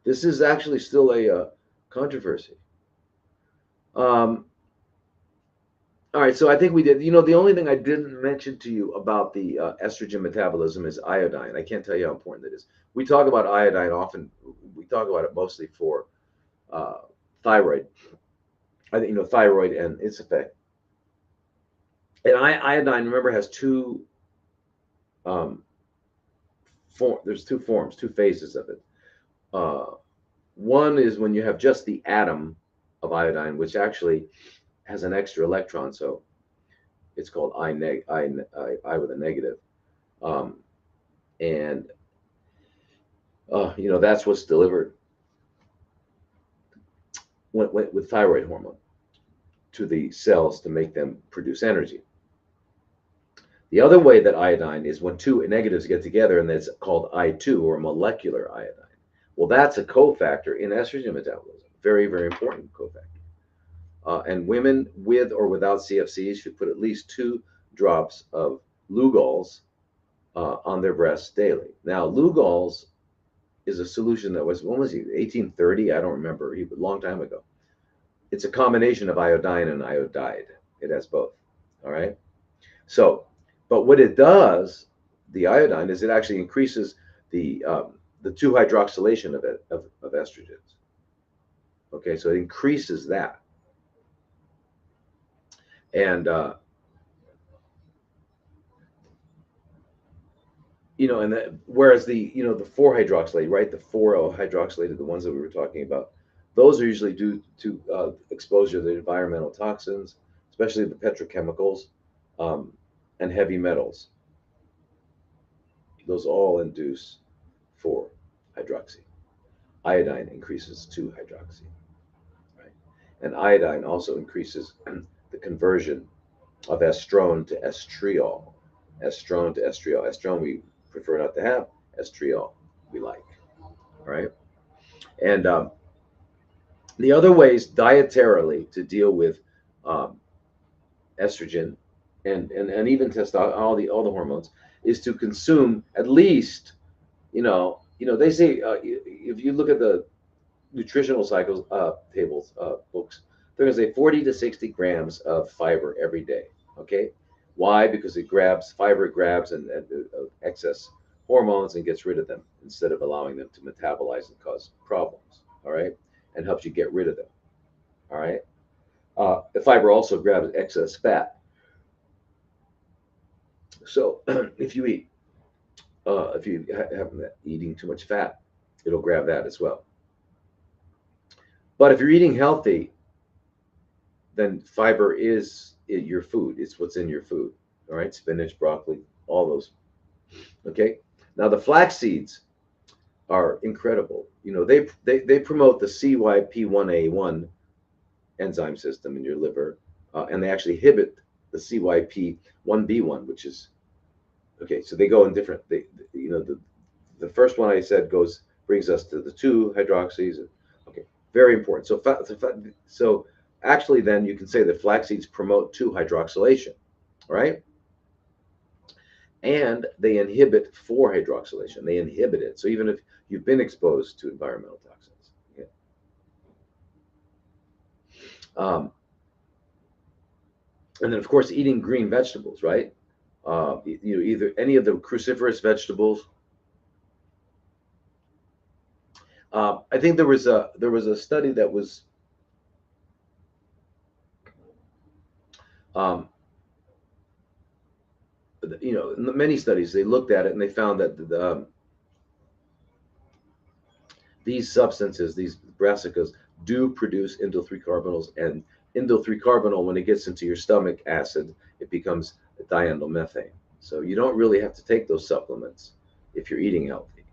[SPEAKER 1] This is actually still a controversy. All right, so I think we did. The only thing I didn't mention to you about the estrogen metabolism is iodine. I can't tell you how important that is. We talk about iodine often. We talk about it mostly for thyroid. I think thyroid and its effect. And iodine, remember, has two there's two forms, two phases of it. One is when you have just the atom of iodine, which actually has an extra electron, so it's called I with a negative, and that's what's delivered with thyroid hormone to the cells to make them produce energy. The other way that iodine is when two negatives get together, and that's called I2, or molecular iodine. Well, that's a cofactor in estrogen metabolism. Very, very important cofactor. And women with or without CFCs should put at least 2 drops of Lugol's on their breasts daily. Now, Lugol's is a solution that was, when was he, 1830? I don't remember, a long time ago. It's a combination of iodine and iodide. It has both, all right? So, but what it does, the iodine, is it actually increases the 2-hydroxylation of estrogens. Okay, so it increases that. And whereas the 4-hydroxylate, right, the 4-hydroxylated, the ones that we were talking about, those are usually due to exposure to the environmental toxins, especially the petrochemicals and heavy metals. Those all induce 4-hydroxy. Iodine increases 2-hydroxy, right? And iodine also increases the conversion of estrone to estriol. Estrone to estriol. Estrone we prefer not to have. Estriol we like. All right. And the other ways dietarily to deal with estrogen and even testosterone, all the hormones, is to consume at least, they say if you look at the nutritional cycles tables books, they're going to say 40 to 60 grams of fiber every day. Okay, why? Because fiber grabs and excess hormones and gets rid of them instead of allowing them to metabolize and cause problems. All right, and helps you get rid of them. All right, the fiber also grabs excess fat. So if you eat, if you have eating too much fat, it'll grab that as well. But if you're eating healthy, then fiber is your food. It's what's in your food. All right, spinach, broccoli, all those. Okay. Now the flax seeds are incredible. They promote the CYP1A1 enzyme system in your liver, and they actually inhibit the CYP1B1, which is okay. So they go in different. The first one I said brings us to the 2-hydroxys. Okay, very important. So actually, then you can say that flax seeds promote 2-hydroxylation, right? And they inhibit 4-hydroxylation. They inhibit it. So even if you've been exposed to environmental toxins, okay. And then of course eating green vegetables, right? Either any of the cruciferous vegetables. I think there was a study that was um, many studies they looked at it and they found that these substances, these brassicas, do produce indole 3 carbonyls, and indole 3 carbonyl, when it gets into your stomach acid, it becomes diindolylmethane. So you don't really have to take those supplements if you're eating healthy.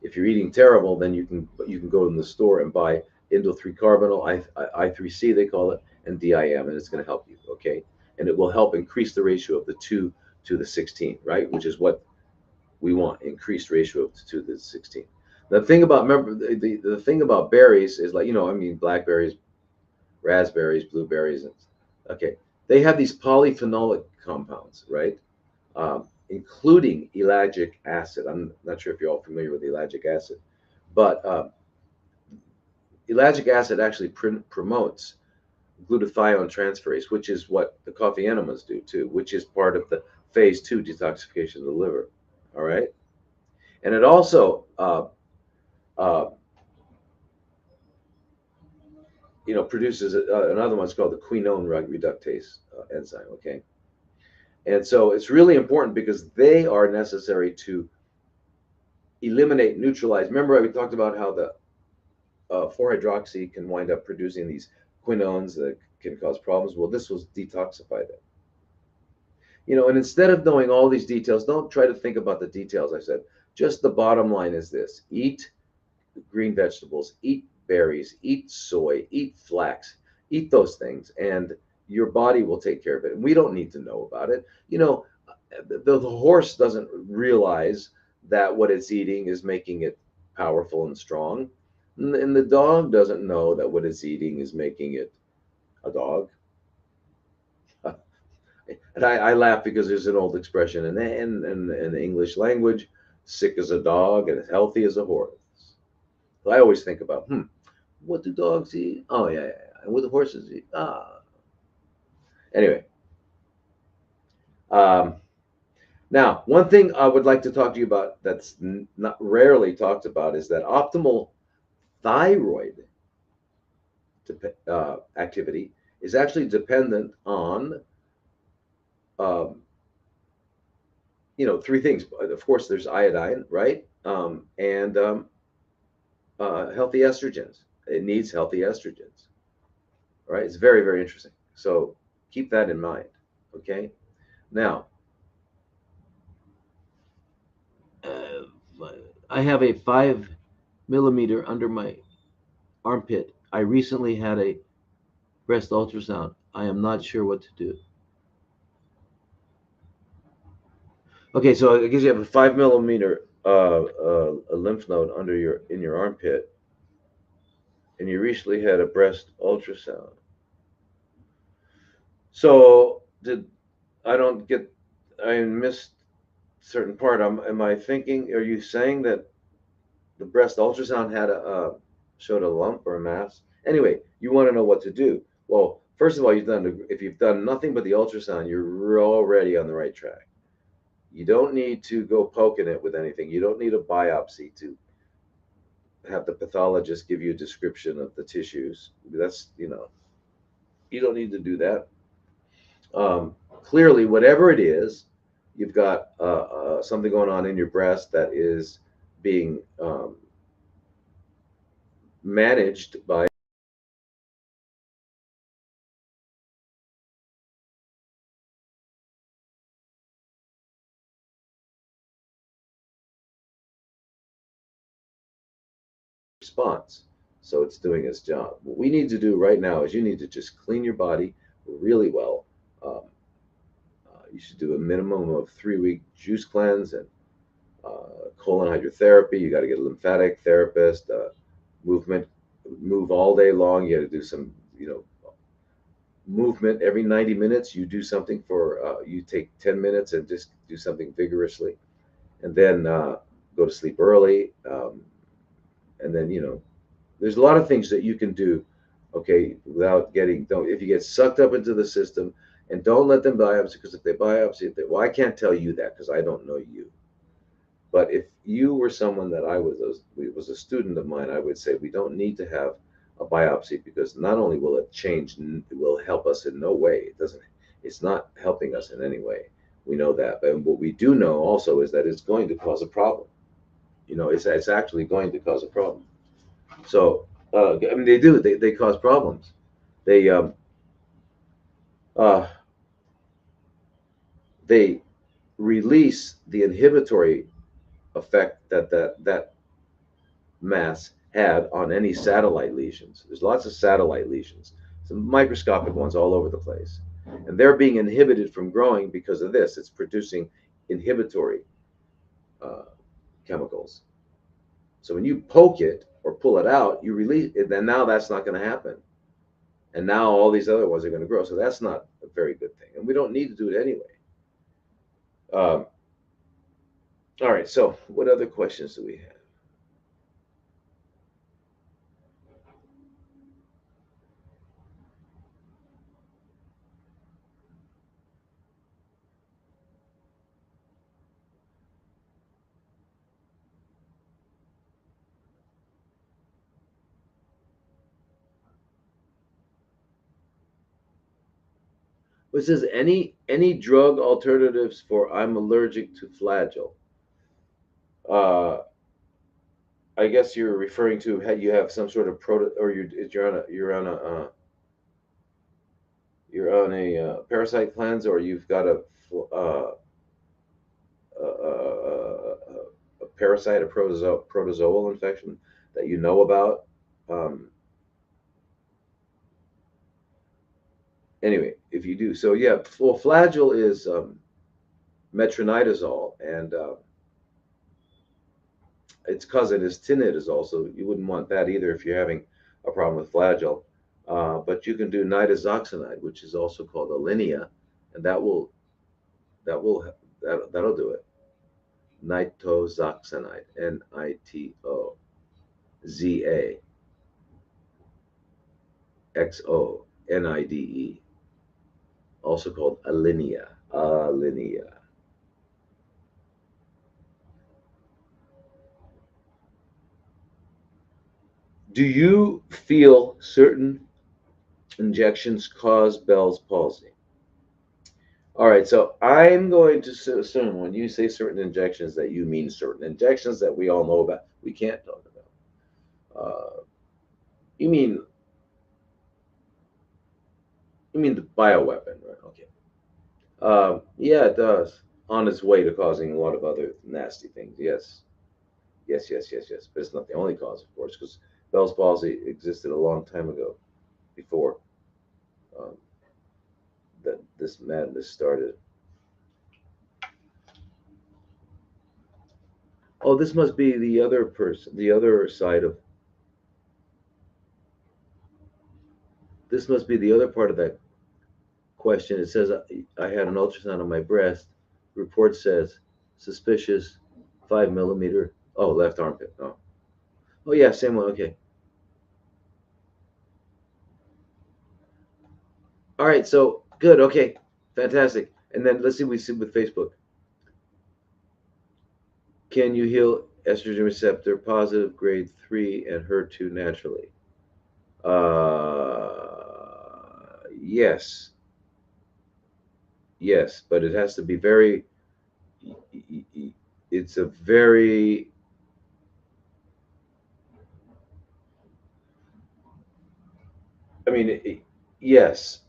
[SPEAKER 1] If you're eating terrible, then you can go in the store and buy indole 3 carbonyl, I3C they call it, and DIM, and it's going to help you. Okay, and it will help increase the ratio of the 2 to the 16, right? Which is what we want, increased ratio of 2 to the 16. The thing about, remember, the thing about berries is, like, I mean, blackberries, raspberries, blueberries, and okay, they have these polyphenolic compounds, right? Including ellagic acid. I'm not sure if you're all familiar with ellagic acid, but ellagic acid actually promotes glutathione transferase, which is what the coffee enemas do too, which is part of the phase 2 detoxification of the liver. All right, and it also uh, produces another one's called the quinone reductase enzyme. Okay, and so it's really important because they are necessary to eliminate, neutralize. Remember, we talked about how the 4-hydroxy can wind up producing these quinones that can cause problems. Well, this will detoxify them. And instead of knowing all these details, don't try to think about the details. I said, just the bottom line is this: eat green vegetables, eat berries, eat soy, eat flax, eat those things, and your body will take care of it. And we don't need to know about it. The horse doesn't realize that what it's eating is making it powerful and strong. And the dog doesn't know that what it's eating is making it a dog. And I laugh because there's an old expression in the English language: sick as a dog and healthy as a horse. So I always think about, what do dogs eat? Oh, yeah, yeah, yeah. And what do horses eat? Anyway, um, now one thing I would like to talk to you about that's not rarely talked about is that optimal thyroid activity is actually dependent on, um, three things. Of course, there's iodine, right? And healthy estrogens. It needs healthy estrogens, right? It's very, very interesting. So keep that in mind. Okay. Now, uh, I have a 5 millimeter under my armpit. I recently had a breast ultrasound. I am not sure what to do. Okay, so I guess you have a 5 millimeter a lymph node in your armpit, and you recently had a breast ultrasound. So did I don't get I missed certain part. Am I thinking? Are you saying that the breast ultrasound had showed a lump or a mass? Anyway, you want to know what to do. Well, first of all, if you've done nothing but the ultrasound, you're already on the right track. You don't need to go poking it with anything. You don't need a biopsy to have the pathologist give you a description of the tissues. You don't need to do that. Clearly, whatever it is, you've got something going on in your breast that is being managed by response. So it's doing its job. What we need to do right now is you need to just clean your body really well. Um, you should do a minimum of 3 week juice cleanse and colon hydrotherapy. You got to get a lymphatic therapist, movement, move all day long. You got to do some, movement every 90 minutes. You do something for, you take 10 minutes and just do something vigorously, and then go to sleep early. And then, there's a lot of things that you can do, okay, without getting, don't, if you get sucked up into the system, and don't let them biopsy, because if they biopsy, well, I can't tell you that because I don't know you. But if you were someone that was a student of mine, I would say we don't need to have a biopsy because not only will it change, it will help us in no way. It doesn't. It's not helping us in any way. We know that, but what we do know also is that it's going to cause a problem. It's actually going to cause a problem. So, I mean, they do. They cause problems. They uh, they release the inhibitory effect that mass had on any satellite lesions. There's lots of satellite lesions, some microscopic ones all over the place. And they're being inhibited from growing because of this. It's producing inhibitory uh, chemicals. So when you poke it or pull it out, you release it, and now that's not going to happen. And now all these other ones are going to grow. So that's not a very good thing. And we don't need to do it anyway. Um, all right. So what other questions do we have? It says any drug alternatives for I'm allergic to flagell. Uh, I guess you're referring to how you have some sort of or you're on a parasite cleanse, or you've got a parasite, a protozoal infection that you know about. Um, anyway, if you do, so yeah, well, flagell is metronidazole, and its cousin is tinidazole, so you wouldn't want that either if you're having a problem with flagell. But you can do nitazoxanide, which is also called Alinea, and that will that'll do it. Nitozoxanide, Nitozaxonide, also called Alinea. Alinea. Do you feel certain injections cause Bell's palsy? All right, so I'm going to assume when you say certain injections that you mean certain injections that we all know about. We can't talk about. You mean the bioweapon, right? Okay. Yeah, it does. On its way to causing a lot of other nasty things. Yes, yes, yes, yes, yes. But it's not the only cause, of course, because Bell's palsy existed a long time ago, before um, that this madness started. Oh, this must be the other person, the other side of this must be the other part of that question. It says I had an ultrasound on my breast. Report says suspicious 5 millimeter. Oh, left armpit. Oh yeah, same one. Okay. All right. So good. Okay. Fantastic. And then let's see what we see with Facebook. Can you heal estrogen receptor positive grade 3 and HER2 naturally? Yes, yes, but it has to be very. It's a very. I mean, yes,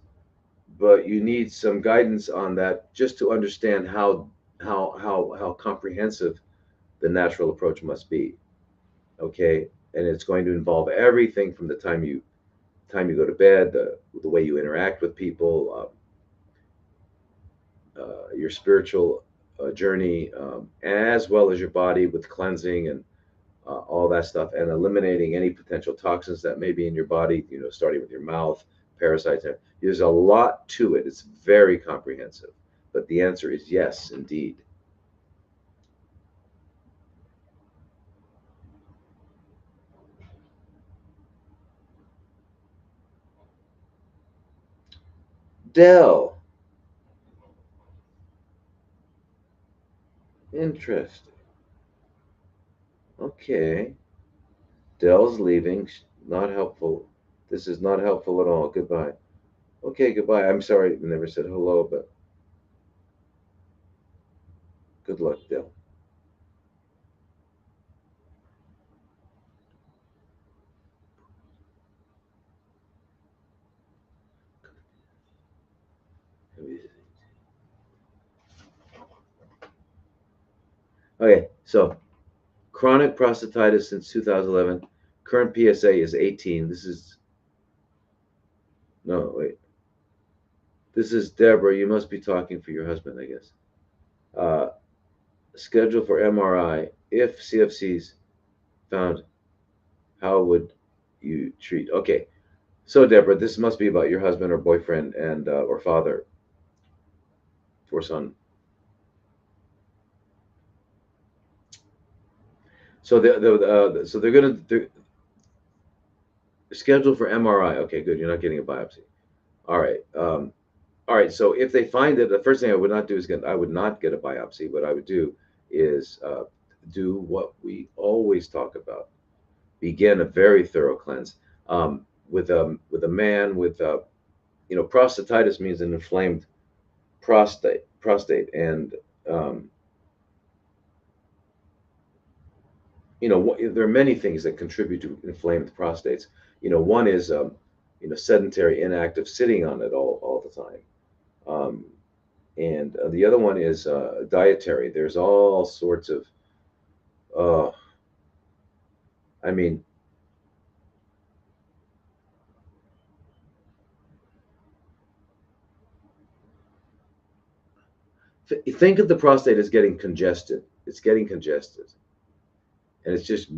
[SPEAKER 1] but you need some guidance on that just to understand how comprehensive the natural approach must be. Okay. and it's going to involve everything from the time you go to bed, the way you interact with people, your spiritual journey, as well as your body with cleansing and all that stuff, and eliminating any potential toxins that may be in your body. Starting with your mouth, parasites. There's a lot to it. It's very comprehensive, but the answer is yes, indeed. Dell, interesting. Okay, Dell's leaving. Not helpful. This is not helpful at all. Goodbye. Okay, goodbye. I'm sorry, I never said hello, but good luck, Dell. Okay, so chronic prostatitis since 2011. Current PSA is 18. This is, no, wait. This is Deborah. You must be talking for your husband, I guess. Uh, Schedule for MRI. If CFCs found, how would you treat? Okay, so Deborah, this must be about your husband or boyfriend and or father or son. So they're scheduled for MRI. Okay, good. You're not getting a biopsy. All right. All right. So if they find it, the first thing I would not do is I would not get a biopsy. What I would do is do what we always talk about. Begin a very thorough cleanse. With a man with prostatitis means an inflamed prostate, and um, there are many things that contribute to inflamed prostates. One is sedentary, inactive, sitting on it all the time. Um, and the other one is dietary. There's all sorts of, uh, I mean, think of the prostate as getting congested. It's getting congested, and it's just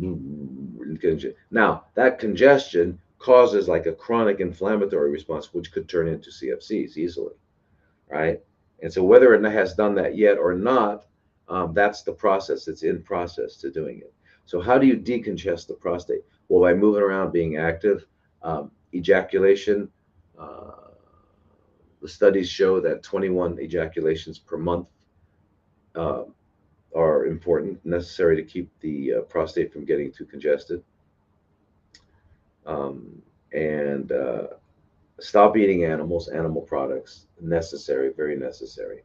[SPEAKER 1] now that congestion causes like a chronic inflammatory response, which could turn into CFCs easily, right? And so whether it has done that yet or not, that's the process. It's in process to doing it. So how do you decongest the prostate? Well, by moving around, being active, ejaculation. Uh, the studies show that 21 ejaculations per month uh, are important, necessary to keep the prostate from getting too congested. Um, and stop eating animal products, necessary, very necessary.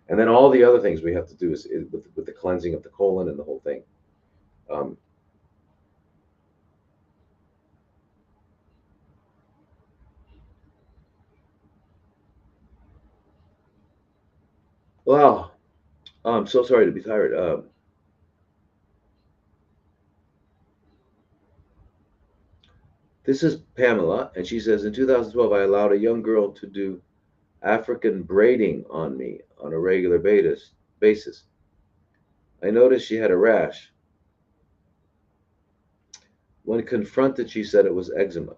[SPEAKER 1] And then all the other things we have to do is with the cleansing of the colon and the whole thing. Um, wow, I'm so sorry to be tired. This is Pamela, and she says in 2012 I allowed a young girl to do African braiding on me on a regular basis. I noticed she had a rash. When confronted, she said it was eczema.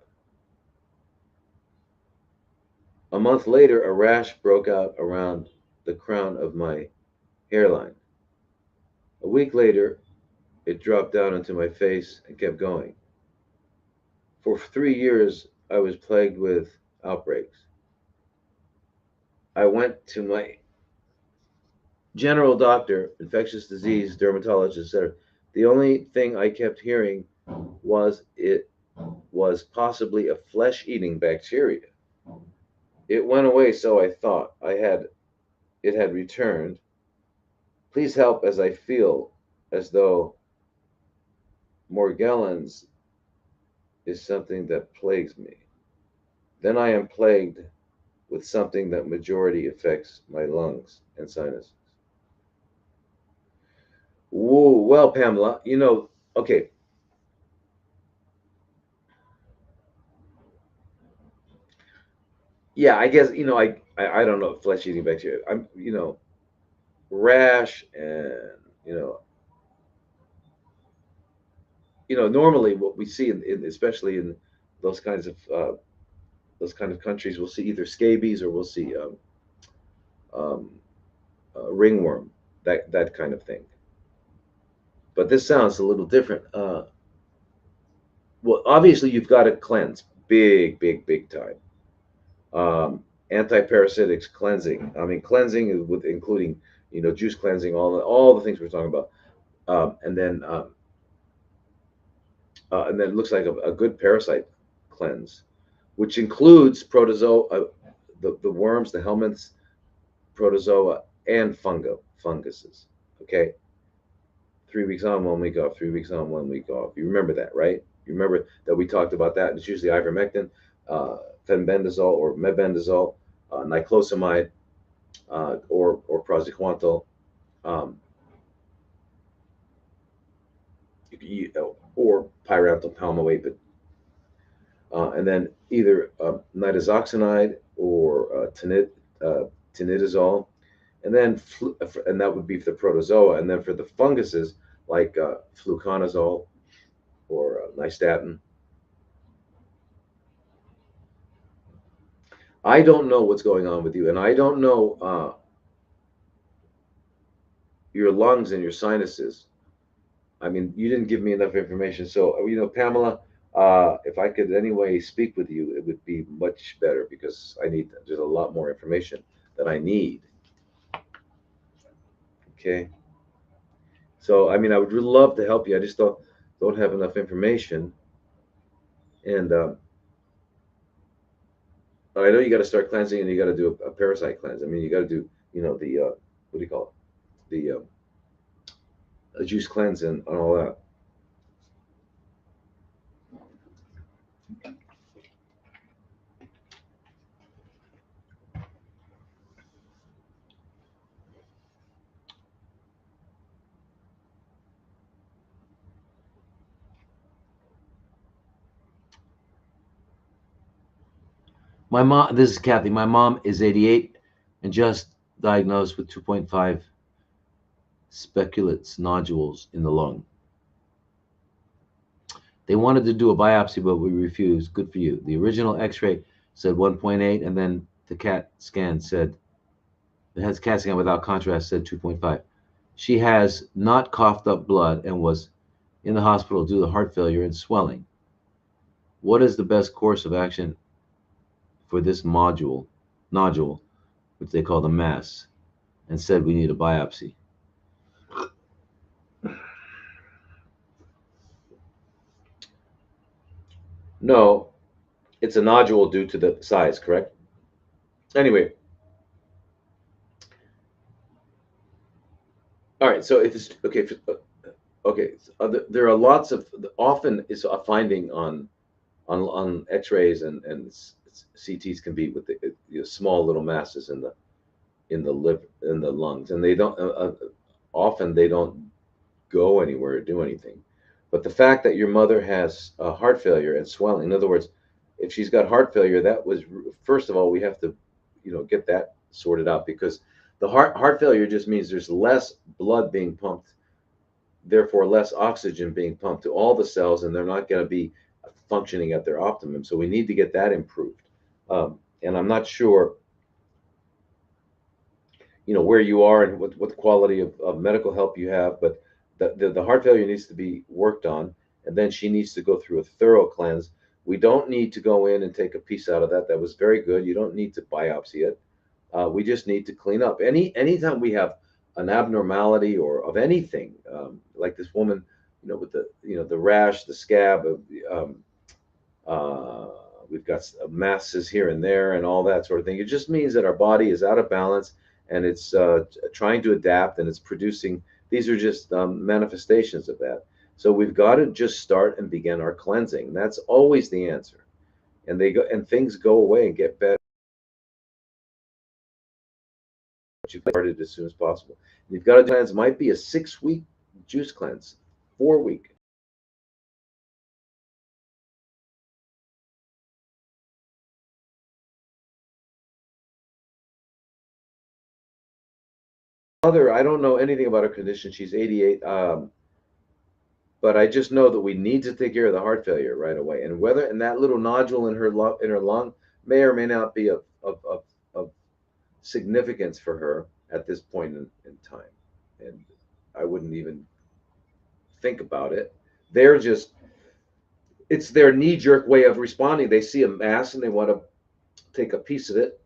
[SPEAKER 1] A month later, a rash broke out around the crown of my hairline. A week later, it dropped down into my face and kept going. For 3 years, I was plagued with outbreaks. I went to my general doctor, infectious disease, dermatologist, etc. The only thing I kept hearing was it was possibly a flesh eating bacteria. It went away, so I thought it had returned. Please help, as I feel as though Morgellons is something that plagues me. Then I am plagued with something that majority affects my lungs and sinuses. Whoa, well, Pamela, okay, yeah, I guess I don't know, flesh eating bacteria. I'm rash, and you know normally what we see especially in those kinds of those kind of countries, we'll see either scabies or we'll see um, ringworm, that kind of thing. But this sounds a little different. Well, obviously you've got to cleanse big, big, big time. Anti-parasitics cleansing. I mean, cleansing is with including juice cleansing, all the things we're talking about, and then it looks like a good parasite cleanse, which includes protozoa, the worms, the helminths, protozoa, and funguses. Okay, 3 weeks on, 1 week off. 3 weeks on, 1 week off. You remember that, right? You remember that we talked about that. It's usually ivermectin, fenbendazole or mebendazole, niclosamide, or praziquantel, um, or pyrantel palmitoate, but and then either nitazoxanide or tinidazole, and then and that would be for the protozoa, and then for the funguses like fluconazole or nystatin. I don't know what's going on with you, and I don't know your lungs and your sinuses. I mean, you didn't give me enough information. So, Pamela, if I could anyway speak with you, it would be much better because there's a lot more information that I need. Okay. So, I mean, I would really love to help you. I just don't have enough information. And I know you got to start cleansing, and you got to do a parasite cleanse. I mean, you got to do, the, what do you call it? A juice cleanse and all that. My mom, this is Kathy. My mom is 88 and just diagnosed with 2.5 speculates nodules in the lung. They wanted to do a biopsy, but we refused. Good for you. The original X-ray said 1.8, and then the CAT scan said the CAT scan without contrast said 2.5. She has not coughed up blood and was in the hospital due to heart failure and swelling. What is the best course of action for this nodule, which they call the mass, and said we need a biopsy? No, it's a nodule due to the size, correct? Anyway, all right. So if it's okay, okay, there are lots of often is a finding on X-rays and CTs can be with the small little masses in the liver, in the lungs, and they don't often they don't go anywhere or do anything. But the fact that your mother has heart failure and swelling, in other words, if she's got heart failure, that was first of all we have to get that sorted out, because the heart failure just means there's less blood being pumped, therefore less oxygen being pumped to all the cells, and they're not going to be functioning at their optimum. So we need to get that improved. And I'm not sure, where you are and what quality of medical help you have, but the heart failure needs to be worked on, and then she needs to go through a thorough cleanse. We don't need to go in and take a piece out of that. That was very good. You don't need to biopsy it. We just need to clean up. Anytime we have an abnormality or of anything, like this woman, with the rash, the scab, um, uh, we've got masses here and there and all that sort of thing. It just means that our body is out of balance, and it's trying to adapt, and it's producing. These are just manifestations of that. So we've got to just start and begin our cleansing. That's always the answer. And things go away and get better. You started as soon as possible. You've got to cleanse. Might be a 6-week juice cleanse, 4 week. mother, I don't know anything about her condition. She's 88. But I just know that we need to take care of the heart failure right away. And whether and that little nodule in her lung may or may not be of significance for her at this point in time. And I wouldn't even think about it. They're just it's their knee-jerk way of responding. They see a mass and they want to take a piece of it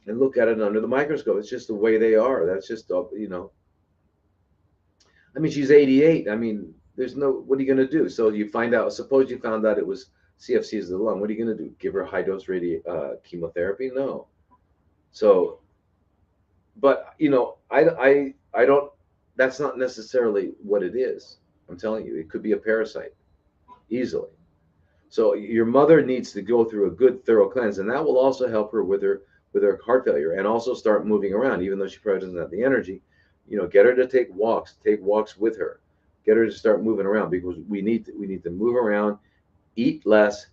[SPEAKER 1] and look at it under the microscope. It's just the way they are. That's just I mean, she's 88. I mean, there's no, what are you going to do? So you find out, suppose you found out it was CFCs of the lung. What are you going to do? Give her high dose chemotherapy? No. So, but, I don't, that's not necessarily what it is. I'm telling you, it could be a parasite easily. So your mother needs to go through a good thorough cleanse, and that will also help her with her heart failure, and also start moving around, even though she probably doesn't have the energy. Get her to take walks with her, get her to start moving around, because we need to move around, eat less,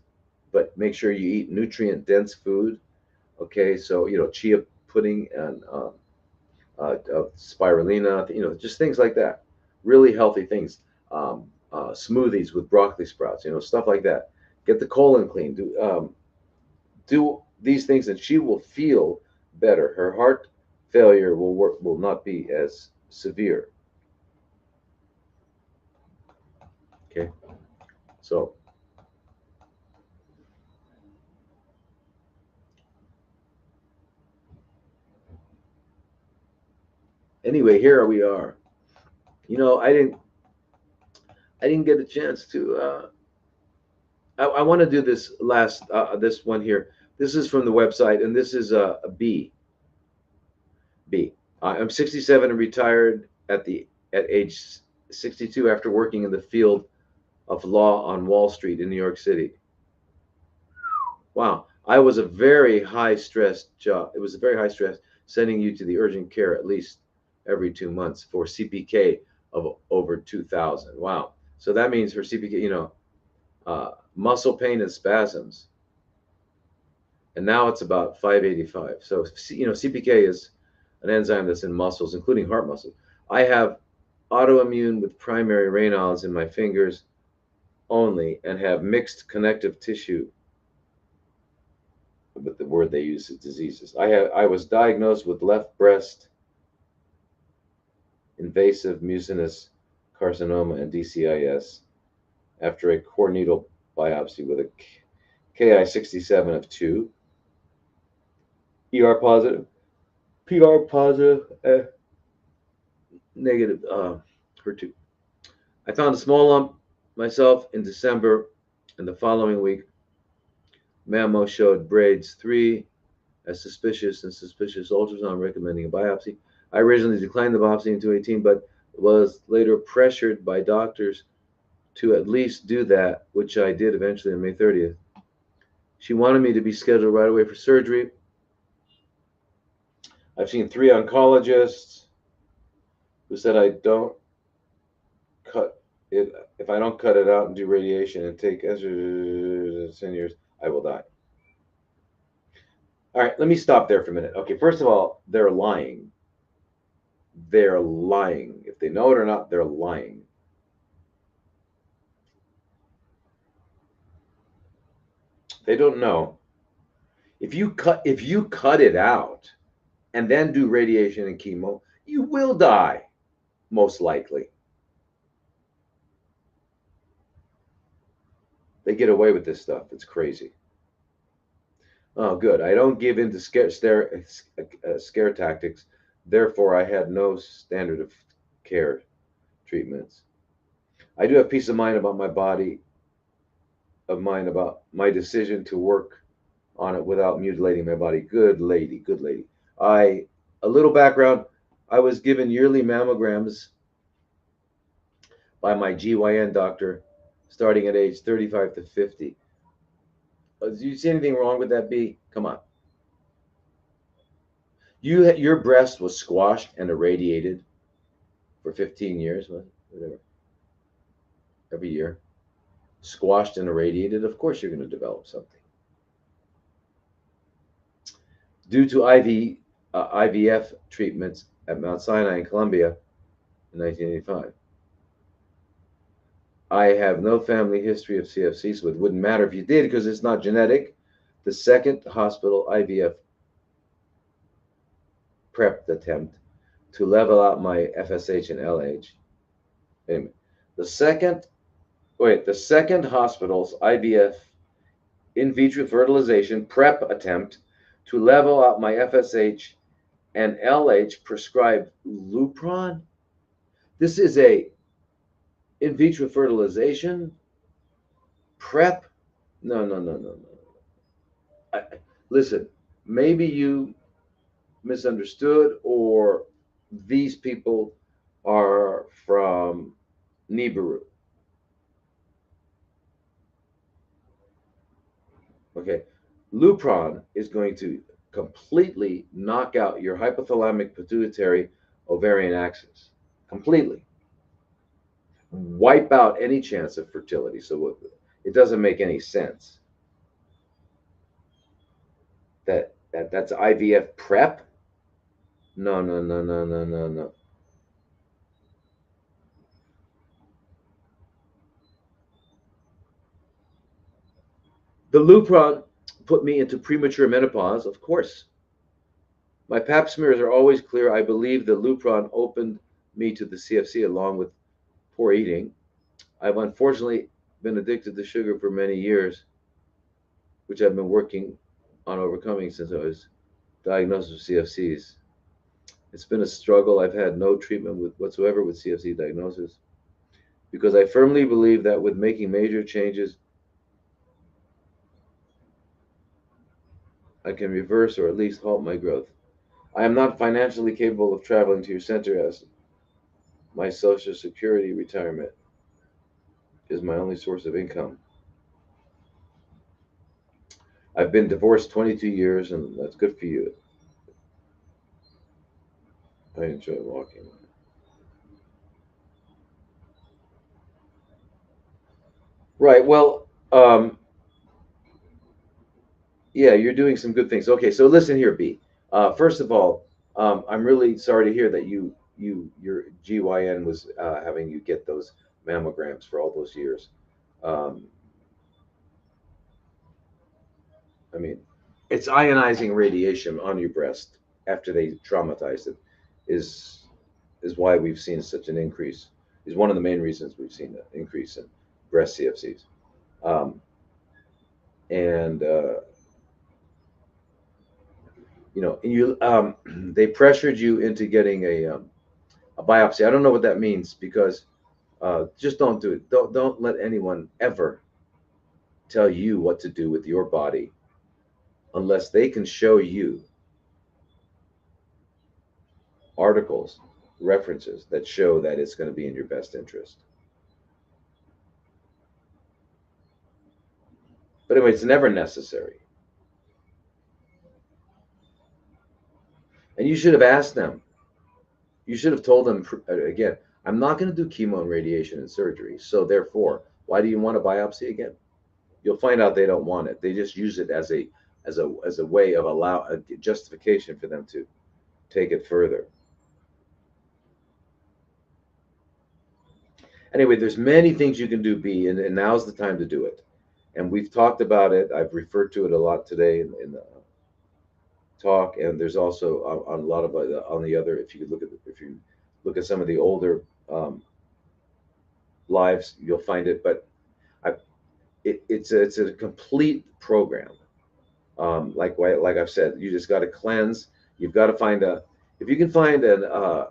[SPEAKER 1] but make sure you eat nutrient dense food. Okay, so chia pudding and spirulina, just things like that, really healthy things. Smoothies with broccoli sprouts, stuff like that. Get the colon clean. Do these things, and she will feel better. Her heart failure will not be as severe. Okay, so anyway, here we are. I didn't get a chance to. I want to do this last this one here. This is from the website, and this is a B. B. I'm 67 and retired at age 62 after working in the field of law on Wall Street in New York City. Wow, I was a very high stress job. It was a very high stress, sending you to the urgent care at least every 2 months for CPK of over 2,000. Wow. So that means for CPK, muscle pain and spasms, and now it's about 585. So CPK is an enzyme that's in muscles, including heart muscles. I have autoimmune with primary Raynaud's in my fingers only, and have mixed connective tissue, with the word they use is diseases. I was diagnosed with left breast invasive mucinous carcinoma and DCIS after a core needle biopsy with a Ki67 of 2, ER positive, PR positive, negative, HER2. I found a small lump myself in December, and the following week, mammo showed grades 3 as suspicious, and suspicious ultrasound recommending a biopsy. I originally declined the biopsy in 2018, but was later pressured by doctors to at least do that, which I did eventually on May 30th. She wanted me to be scheduled right away for surgery. I've seen 3 oncologists who said I don't cut it. If I don't cut it out and do radiation and take estrogen 10 years, I will die. All right, let me stop there for a minute. Okay, first of all, they're lying. They're lying. If they know it or not, they're lying. They don't know. If you cut it out and then do radiation and chemo, you will die, most likely. They get away with this stuff. It's crazy. Oh, good. I don't give in to scare tactics. Therefore, I had no standard of care treatments. I do have peace of mind about my body, of mind about my decision to work on it without mutilating my body. Good lady, good lady. A little background. I was given yearly mammograms by my GYN doctor starting at age 35 to 50. Do you see anything wrong with that, B? Come on. Your breast was squashed and irradiated for 15 years, whatever, every year. Squashed and irradiated, of course you're going to develop something. Due to IVF treatments, at Mount Sinai in Colombia in 1985. I have no family history of CFCs, so it wouldn't matter if you did because it's not genetic. The second hospital IVF prep attempt to level out my FSH and LH. Anyway, the second, the second hospital's IVF in vitro fertilization prep attempt to level out my FSH and LH prescribed Lupron. This is a in vitro fertilization prep. No, no, no, no, no. I, listen, maybe you misunderstood, or these people are from Nibiru. Okay, Lupron is going to completely knock out your hypothalamic pituitary ovarian axis, completely wipe out any chance of fertility. So it doesn't make any sense that's IVF prep. No, no, no, no, no, no, no. The Lupron put me into premature menopause, of course. My pap smears are always clear. I believe the Lupron opened me to the CFC along with poor eating. I've unfortunately been addicted to sugar for many years, which I've been working on overcoming since I was diagnosed with CFCs. It's been a struggle. I've had no treatment whatsoever with CFC diagnosis because I firmly believe that with making major changes, I can reverse or at least halt my growth. I am not financially capable of traveling to your center as my Social Security retirement is my only source of income. I've been divorced 22 years, and that's good for you. I enjoy walking. Right. Well, yeah, you're doing some good things. Okay, so listen here, B. First of all, I'm really sorry to hear that your GYN was having you get those mammograms for all those years. Um, I mean, it's ionizing radiation on your breast after they traumatized it is is why we've seen such an increase. Is one of the main reasons we've seen an increase in breast CFCs. Um, and you they pressured you into getting a biopsy. I don't know what that means because just don't do it. Don't let anyone ever tell you what to do with your body unless they can show you articles, references that show that it's going to be in your best interest. But anyway, it's never necessary. And you should have asked them. You should have told them again, I'm not going to do chemo and radiation and surgery. So therefore, why do you want a biopsy again? You'll find out they don't want it. They just use it as a way of allow a justification for them to take it further. Anyway, there's many things you can do, B, and now's the time to do it. And we've talked about it. I've referred to it a lot today in the talk, and there's also on a lot of on the other. If you look at some of the older lives, you'll find it. But I, it's a complete program. Like I've said, you just got to cleanse. You've got to find a if you can find a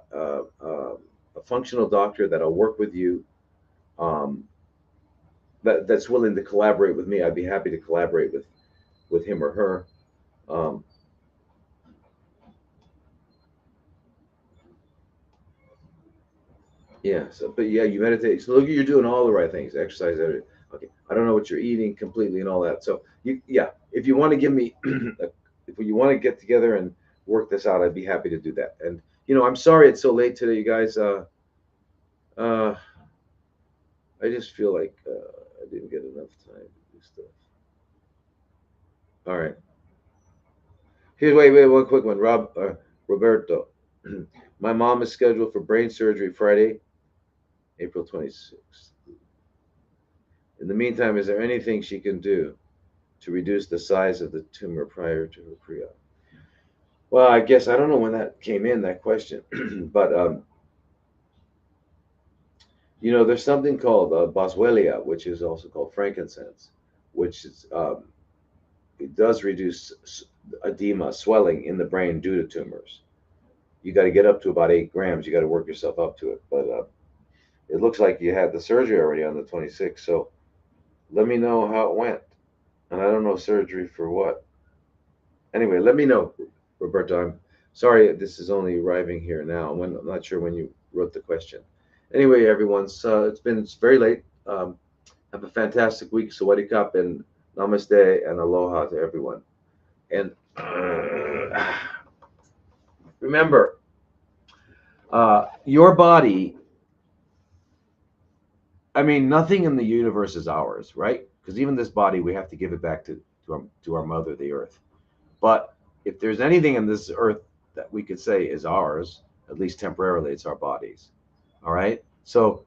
[SPEAKER 1] functional doctor that'll work with you, um, that's willing to collaborate with me. I'd be happy to collaborate with him or her. Um, yeah. So, but yeah, you meditate. So look, you're doing all the right things. Exercise. Everything. Okay. I don't know what you're eating completely and all that. So yeah. If you want to give me, if you want to get together and work this out, I'd be happy to do that. And I'm sorry it's so late today, you guys. Uh, I just feel like I didn't get enough time to do stuff. All right. Here's wait, one quick one. Roberto. My mom is scheduled for brain surgery Friday, April 26th. In the meantime, is there anything she can do to reduce the size of the tumor prior to her pre-op? Well, I guess I don't know when that came in, that question, but there's something called boswellia, which is also called frankincense, which is it does reduce edema, swelling in the brain due to tumors. You got to get up to about 8 grams. You got to work yourself up to it, but it looks like you had the surgery already on the 26th. So let me know how it went. And I don't know surgery for what. Anyway, let me know, Roberto. I'm sorry this is only arriving here now. I'm not sure when you wrote the question. Anyway, everyone, so it's very late. Have a fantastic week. Sawadee Kap and namaste and aloha to everyone. And remember, your body, I mean, nothing in the universe is ours, right? Because even this body, we have to give it back to our mother, the earth. But if there's anything in this earth that we could say is ours, at least temporarily, it's our bodies. All right. So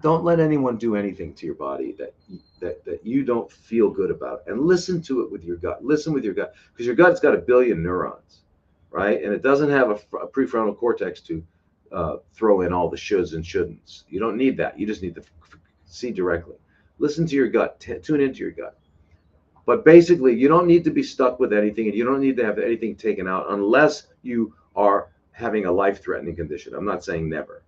[SPEAKER 1] don't let anyone do anything to your body that you don't feel good about, and listen to it with your gut. Listen with your gut, because your gut's got 1 billion neurons, right? And it doesn't have a prefrontal cortex to throw in all the shoulds and shouldn'ts. You don't need that. You just need to see directly. Listen to your gut. Tune into your gut. But basically, you don't need to be stuck with anything, and you don't need to have anything taken out unless you are having a life-threatening condition. I'm not saying never.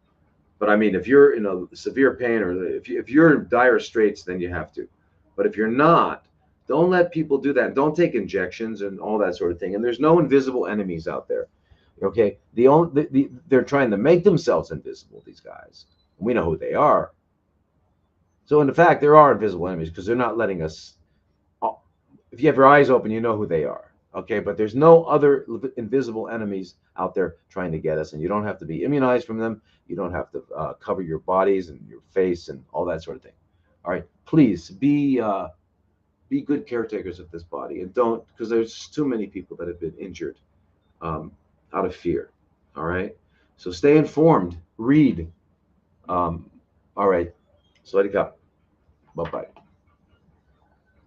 [SPEAKER 1] But I mean, if you're in a severe pain, or if you're in dire straits, then you have to. But if you're not, don't let people do that. Don't take injections and all that sort of thing. And there's no invisible enemies out there. Okay, they're trying to make themselves invisible. These guys, we know who they are. So in fact, there are invisible enemies because they're not letting us. If you have your eyes open, you know who they are. Okay, but there's no other invisible enemies out there trying to get us, and you don't have to be immunized from them. You don't have to cover your bodies and your face and all that sort of thing. All right, please be good caretakers of this body, and don't, because there's too many people that have been injured out of fear. All right, so stay informed, read. All right, Sawadee Kap. Bye bye.